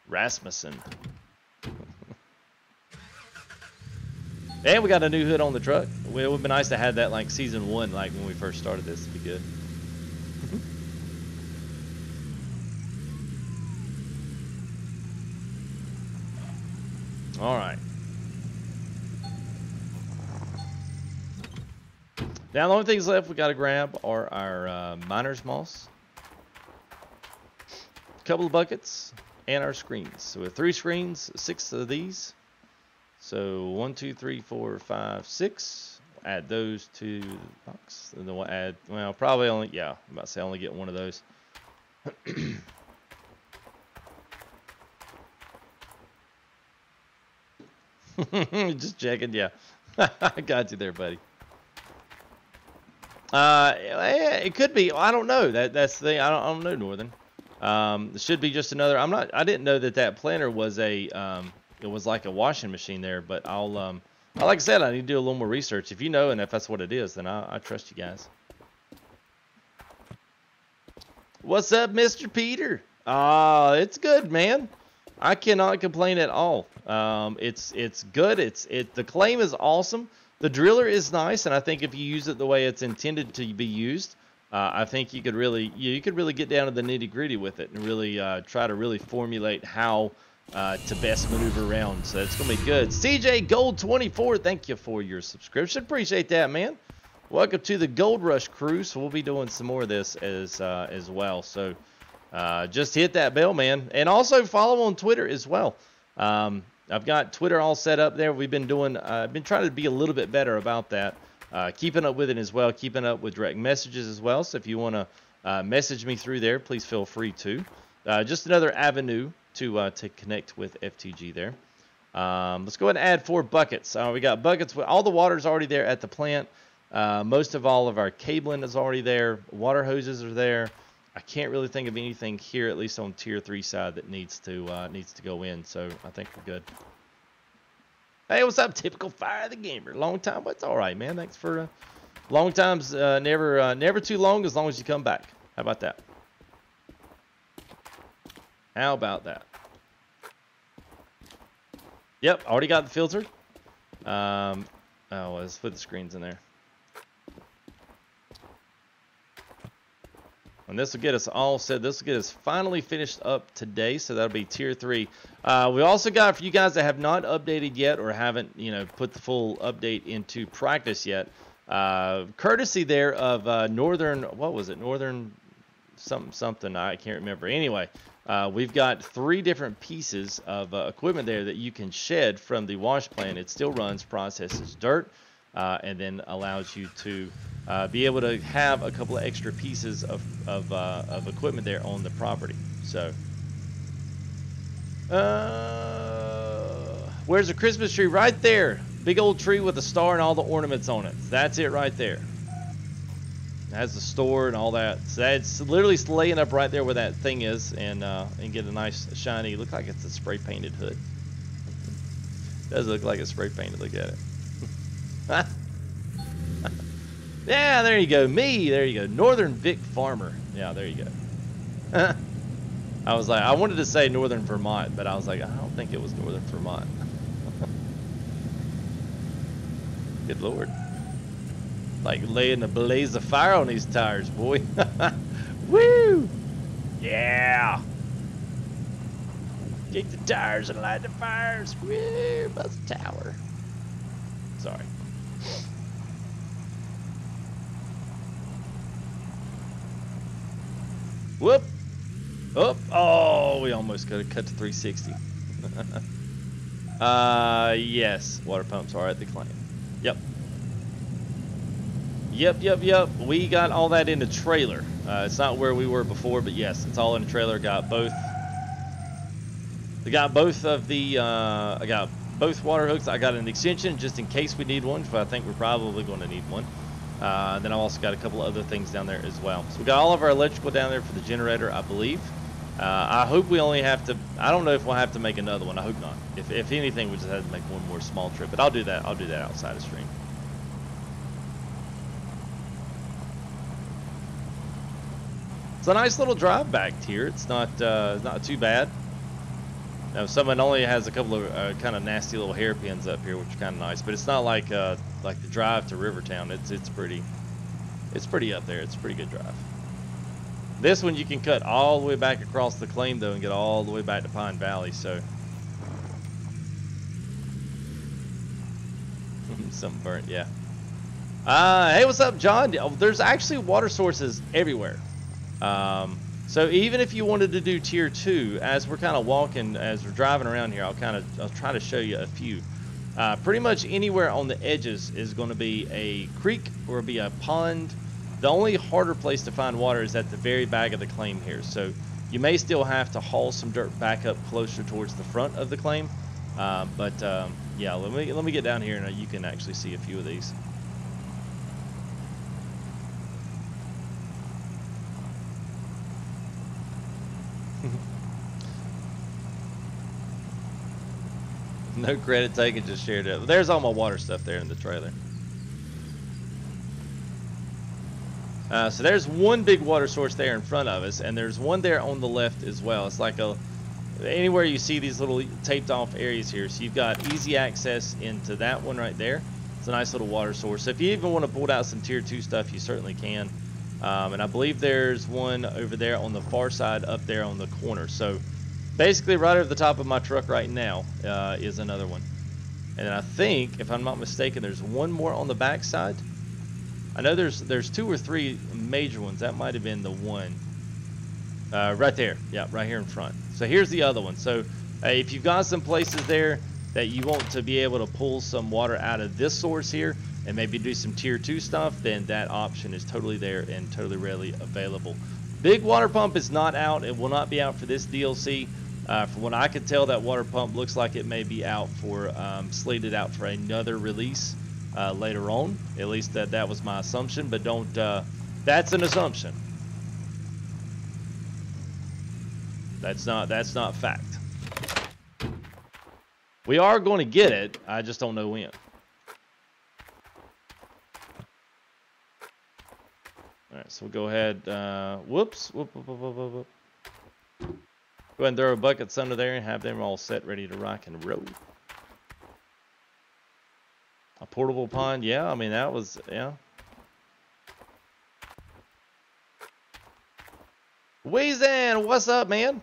Rasmussen. And we got a new hood on the truck. It would be nice to have that like season 1, like when we first started this. It'd be good. All right. Now the only things left we got to grab are our miner's moss, a couple of buckets, and our screens. So we have 3 screens, 6 of these. So 1, 2, 3, 4, 5, 6. Add those to the box, and then we'll add. Well, probably only. Yeah, I'm about to say only get one of those. Just checking, yeah. I got you there, buddy. It could be. I don't know. That's the thing. I don't know, Northern. It should be just another. I didn't know that planter was a. It was like a washing machine there, but I'll. Like I said, I need to do a little more research. If you know, and if that's what it is, then I trust you guys. What's up, Mr. Peter? It's good, man. I cannot complain at all. It's good. The claim is awesome. The driller is nice, and I think if you use it the way it's intended to be used, I think you could really get down to the nitty-gritty with it and really try to really formulate how to best maneuver around. So it's gonna be good. CJ Gold 24, thank you for your subscription. Appreciate that, man. Welcome to the Gold Rush crew. So we'll be doing some more of this as well. So just hit that bell, man, and also follow on Twitter as well. I've got Twitter all set up there. We've been doing. I've been trying to be a little bit better about that. Keeping up with it as well. Keeping up with direct messages as well. So if you want to message me through there, please feel free to. Just another avenue to connect with FTG there. Let's go ahead and add 4 buckets. We got buckets with all the water's already there at the plant. Most of all of our cabling is already there. Water hoses are there. I can't really think of anything here, at least on tier 3 side, that needs to go in. So I think we're good. Hey, what's up, Typical Fire the Gamer? Long time, but it's all right, man. Thanks for long times. Never too long as you come back. How about that? How about that? Yep, already got the filter. Let's put the screens in there. And this will get us all set. This will get us finally finished up today. So that'll be tier 3. We also got, for you guys that have not updated yet or haven't, put the full update into practice yet, courtesy there of Northern, what was it? Northern something. I can't remember. Anyway, we've got 3 different pieces of equipment there that you can shed from the wash plant. It still runs, processes dirt, and then allows you to be able to have a couple of extra pieces of equipment there on the property. So, where's the Christmas tree? Right there. Big old tree with a star and all the ornaments on it. That's it right there. It has the store and all that. So it's literally laying up right there where that thing is, and get a nice shiny. Look like it's a spray painted hood. Does look like it's spray painted. Look at it. Yeah, there you go. Me. There you go. Northern Vic Farmer. Yeah, there you go. I was like, I wanted to say Northern Vermont, but I was like, I don't think it was Northern Vermont. Good Lord. Like laying a blaze of fire on these tires, boy. Woo! Yeah! Kick the tires and light the fires. Woo! Buzz tower. Sorry. Whoop! Oop! Oh, we almost could have cut to 360. Yes. Water pumps are at the claim. Yep. Yep. We got all that in the trailer. It's not where we were before, but yes, it's all in the trailer. Got both. We got both of the. I got both water hooks. I got an extension just in case we need one, but I think we're probably going to need one. Then I've also got a couple of other things down there as well. So we got all of our electrical down there for the generator, I believe. I hope we only have to. I don't know if we'll have to make another one. I hope not. If anything, we just have to make one more small trip. But I'll do that. I'll do that outside of stream. It's a nice little drive back here. It's not too bad. Now, someone only has a couple of kind of nasty little hairpins up here, which is kind of nice. But it's not like the drive to Rivertown. It's pretty up there. It's a pretty good drive. This one you can cut all the way back across the claim though and get all the way back to Pine Valley. So something burnt, yeah. Hey, what's up, John? There's actually water sources everywhere. So even if you wanted to do tier 2, as we're kind of walking, as we're driving around here, I'll try to show you a few. Pretty much anywhere on the edges is going to be a creek or be a pond. The only harder place to find water is at the very back of the claim here. So you may still have to haul some dirt back up closer towards the front of the claim. Yeah, let me get down here and you can actually see a few of these. No credit taken, just shared it. There's all my water stuff there in the trailer. So there's one big water source there in front of us, and there's one there on the left as well. It's like anywhere you see these little taped off areas here. So you've got easy access into that one right there. It's a nice little water source. So if you even want to pull out some tier 2 stuff, you certainly can. And I believe there's one over there on the far side up there on the corner. So basically right over the top of my truck right now is another one. And I think, if I'm not mistaken, there's one more on the back side. I know there's 2 or 3 major ones. That might have been the one right there. Yeah, right here in front. So here's the other one. So if you've got some places there that you want to be able to pull some water out of this source here and maybe do some tier 2 stuff, then that option is totally there and totally readily available. Big water pump is not out. It will not be out for this DLC. From what I could tell, that water pump looks like it may be out for slated out for another release later on. At least that was my assumption, but don't that's an assumption. That's not fact. We are going to get it, I just don't know when. Alright, so we'll go ahead, whoop. Go ahead and throw buckets under there and have them all set, ready to rock and roll. A portable pond, yeah, I mean, that was, yeah. Weezan, what's up, man?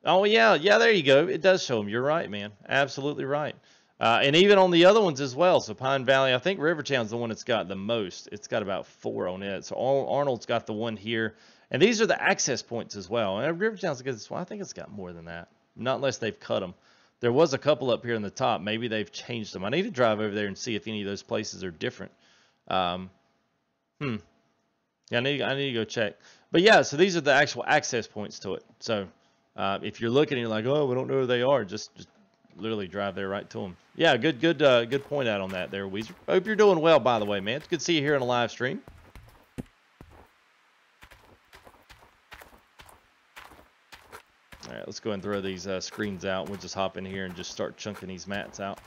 Oh, yeah, there you go. It does show them. You're right, man. Absolutely right. And even on the other ones as well. So Pine Valley, I think Rivertown's the one that's got the most. It's got about 4 on it. So Arnold's got the one here. And these are the access points as well. And Rivertown's a good one. I think it's got more than that. Not unless they've cut them. There was a couple up here in the top. Maybe they've changed them. I need to drive over there and see if any of those places are different. Yeah, I need to go check. But yeah, so these are the actual access points to it. So if you're looking and you're like, oh, we don't know where they are, just literally drive there right to them. Yeah, good point out on that there, Weezer. Hope you're doing well, by the way, man. It's good to see you here on a live stream. All right, let's go ahead and throw these screens out. We'll just hop in here and just start chunking these mats out.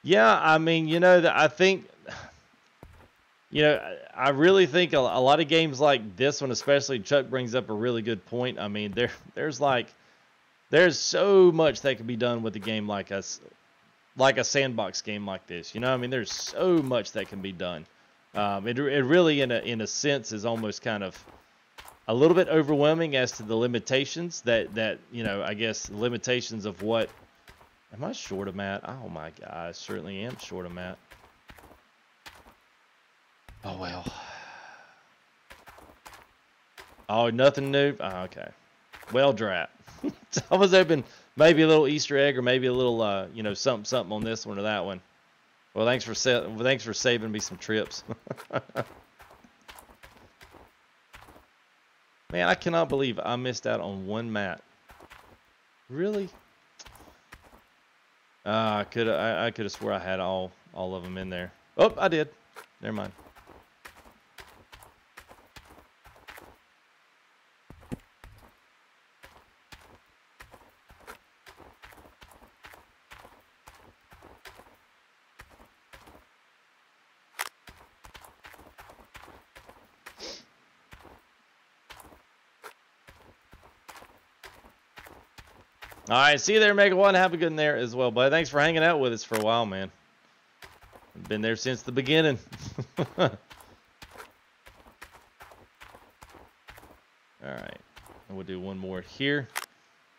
Yeah, I mean, you know, I think, you know, I really think a lot of games like this one, especially, Chuck brings up a really good point. I mean, there's so much that can be done with a game like us, like a sandbox game like this. You know, I mean, there's so much that can be done. It really, in a sense, is almost kind of a little bit overwhelming as to the limitations that you know, I guess limitations of what. Am I short of mat? Oh my God, I certainly am short of mat. Oh well. Oh, nothing new? Oh, okay. Well, drat. I was hoping maybe a little Easter egg or maybe a little, you know, something on this one or that one. Well, thanks for saving me some trips. Man, I cannot believe I missed out on one mat. Really? I could have swore I had all of them in there. Oh, I did. Never mind. All right, see you there, Mega One. Have a good one there as well, bud. Thanks for hanging out with us for a while, man. I've been there since the beginning. All right, and we'll do one more here.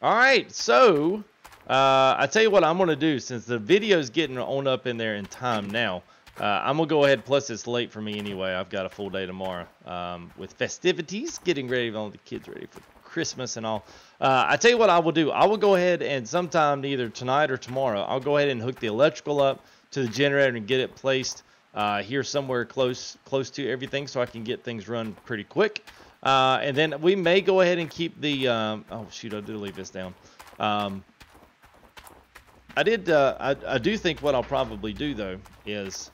All right, so I tell you what I'm gonna do, since the video's getting on up in there in time now. I'm gonna go ahead. Plus, it's late for me anyway. I've got a full day tomorrow with festivities, getting ready, all the kids ready for Christmas and all. I tell you what I will do. I will go ahead and sometime either tonight or tomorrow, I'll go ahead and hook the electrical up to the generator and get it placed here somewhere close to everything, so I can get things run pretty quick. And then we may go ahead and keep the. Oh shoot! I did leave this down. I do think what I'll probably do though is.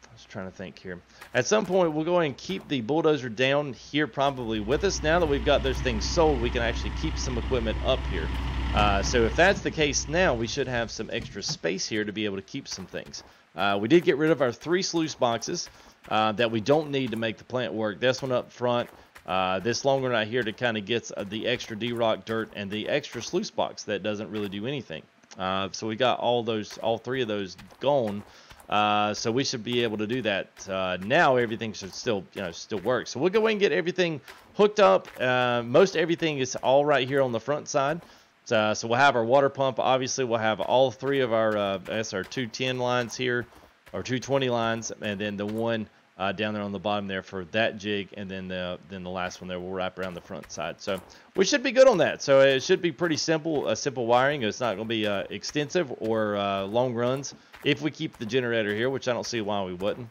I was trying to think here. At some point, we'll go ahead and keep the bulldozer down here probably with us. Now that we've got those things sold, we can actually keep some equipment up here. So if that's the case now, we should have some extra space here to be able to keep some things. We did get rid of our 3 sluice boxes that we don't need to make the plant work. This one up front, this long one right here that kind of gets the extra D-rock dirt, and the extra sluice box that doesn't really do anything. So we got all 3 of those gone. So we should be able to do that. Now everything should still work. So we'll go ahead and get everything hooked up. Most everything is all right here on the front side. So we'll have our water pump. Obviously, we'll have all 3 of our, that's our 210 lines here, or 220 lines, and then the one down there on the bottom there for that jig, and then the last one there will wrap around the front side. So we should be good on that. So it should be pretty simple, simple wiring. It's not going to be extensive or long runs if we keep the generator here, which I don't see why we wouldn't.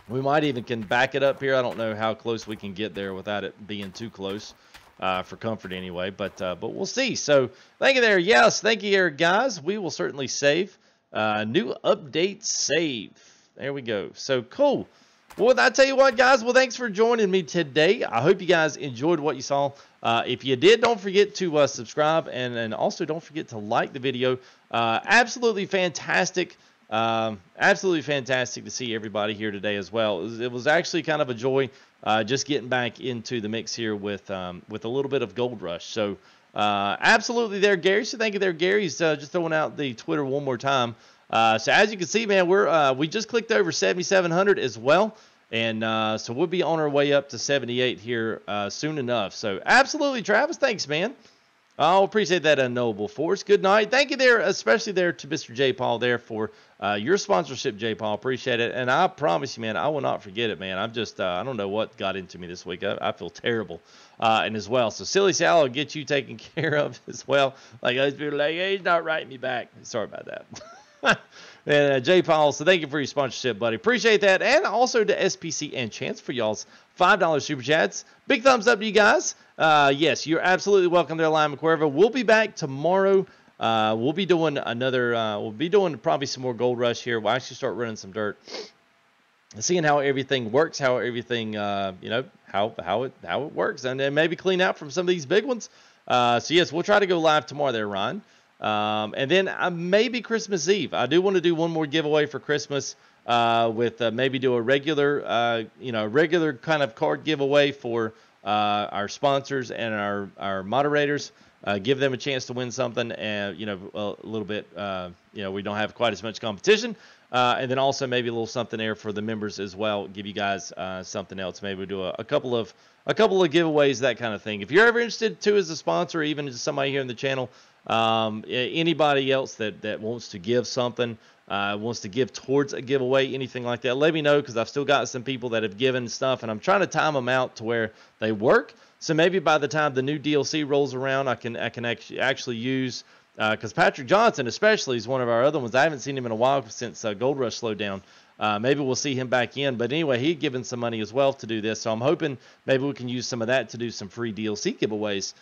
We might even can back it up here. I don't know how close we can get there without it being too close for comfort anyway, but we'll see. So thank you there. Yes, thank you there, guys. We will certainly save. New update save. There we go. So cool. Well, I tell you what, guys. Well, thanks for joining me today. I hope you guys enjoyed what you saw. If you did, don't forget to subscribe, and also don't forget to like the video. Absolutely fantastic. Absolutely fantastic to see everybody here today as well. It was actually kind of a joy just getting back into the mix here with a little bit of Gold Rush. So absolutely there, Gary. So thank you there, Gary. He's just throwing out the Twitter one more time. So as you can see, man, we just clicked over 7,700 as well. And so we'll be on our way up to 78 here soon enough. So absolutely, Travis. Thanks, man. I appreciate that, Unknowable Force. Good night. Thank you there, especially there to Mr. J. Paul there for your sponsorship, J. Paul. Appreciate it. And I promise you, man, I will not forget it, man. I'm just, I don't know what got into me this week. I feel terrible. And as well. So Silly Sal will get you taken care of as well. Like, those people are like, hey, he's not writing me back. Sorry about that. And J. Paul, so thank you for your sponsorship, buddy. Appreciate that. And also to SPC and Chance for y'all's $5 super chats. Big thumbs up to you guys. Yes, you're absolutely welcome there, Lime Cuervo. We'll be back tomorrow we'll be doing another. We'll be doing probably some more Gold Rush here. We'll actually start running some dirt, seeing how everything works, how everything, you know, how it works, and then maybe clean out from some of these big ones. So yes, we'll try to go live tomorrow there, Ryan. And then maybe Christmas Eve. I do want to do one more giveaway for Christmas, with maybe do a regular, you know, regular kind of card giveaway for our sponsors and our moderators. Give them a chance to win something, and you know, a little bit, you know, we don't have quite as much competition. And then also maybe a little something there for the members as well. Give you guys something else. Maybe we'll do a couple of giveaways, that kind of thing. If you're ever interested too as a sponsor, or even as somebody here in the channel, anybody else that wants to give something, wants to give towards a giveaway, anything like that, let me know, because I've still got some people that have given stuff, and I'm trying to time them out to where they work. So maybe by the time the new DLC rolls around, I can actually use. Because Patrick Johnson especially is one of our other ones. I haven't seen him in a while since Gold Rush slowed down. Maybe we'll see him back in. But anyway, he'd given some money as well to do this. So I'm hoping maybe we can use some of that to do some free DLC giveaways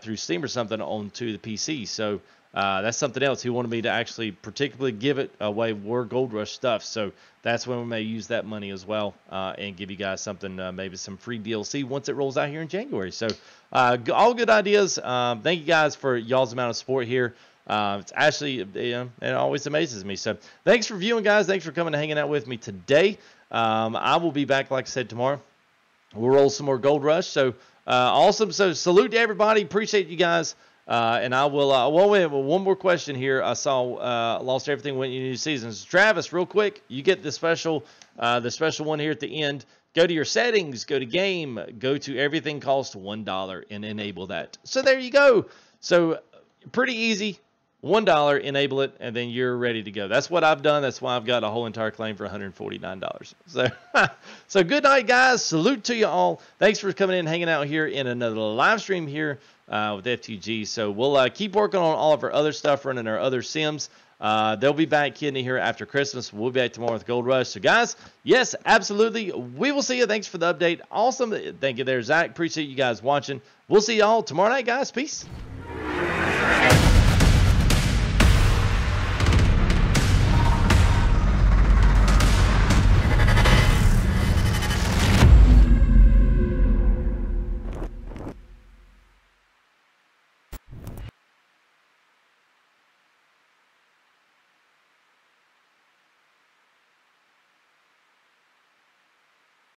through Steam or something onto the PC. So that's something else. He wanted me to actually particularly give it away more Gold Rush stuff. So that's when we may use that money as well, and give you guys something, maybe some free DLC once it rolls out here in January. So all good ideas. Thank you guys for y'all's amount of support here. It's actually, you know, it always amazes me. So thanks for viewing, guys. Thanks for coming and hanging out with me today. I will be back, like I said, tomorrow. We'll roll some more Gold Rush. So awesome. So salute to everybody. Appreciate you guys. And I will, one more question here. I saw, lost everything went in new seasons. Travis, real quick, you get the special one here at the end. Go to your settings, go to game, go to everything costs $1 and enable that. So there you go. So pretty easy. $1, enable it, and then you're ready to go. That's what I've done. That's why I've got a whole entire claim for $149. So, so good night, guys. Salute to you all. Thanks for coming in and hanging out here in another live stream here with FTG. So we'll keep working on all of our other stuff, running our other sims. They'll be back kidding here after Christmas. We'll be back tomorrow with Gold Rush. So, guys, yes, absolutely. We will see you. Thanks for the update. Awesome. Thank you there, Zach. Appreciate you guys watching. We'll see you all tomorrow night, guys. Peace.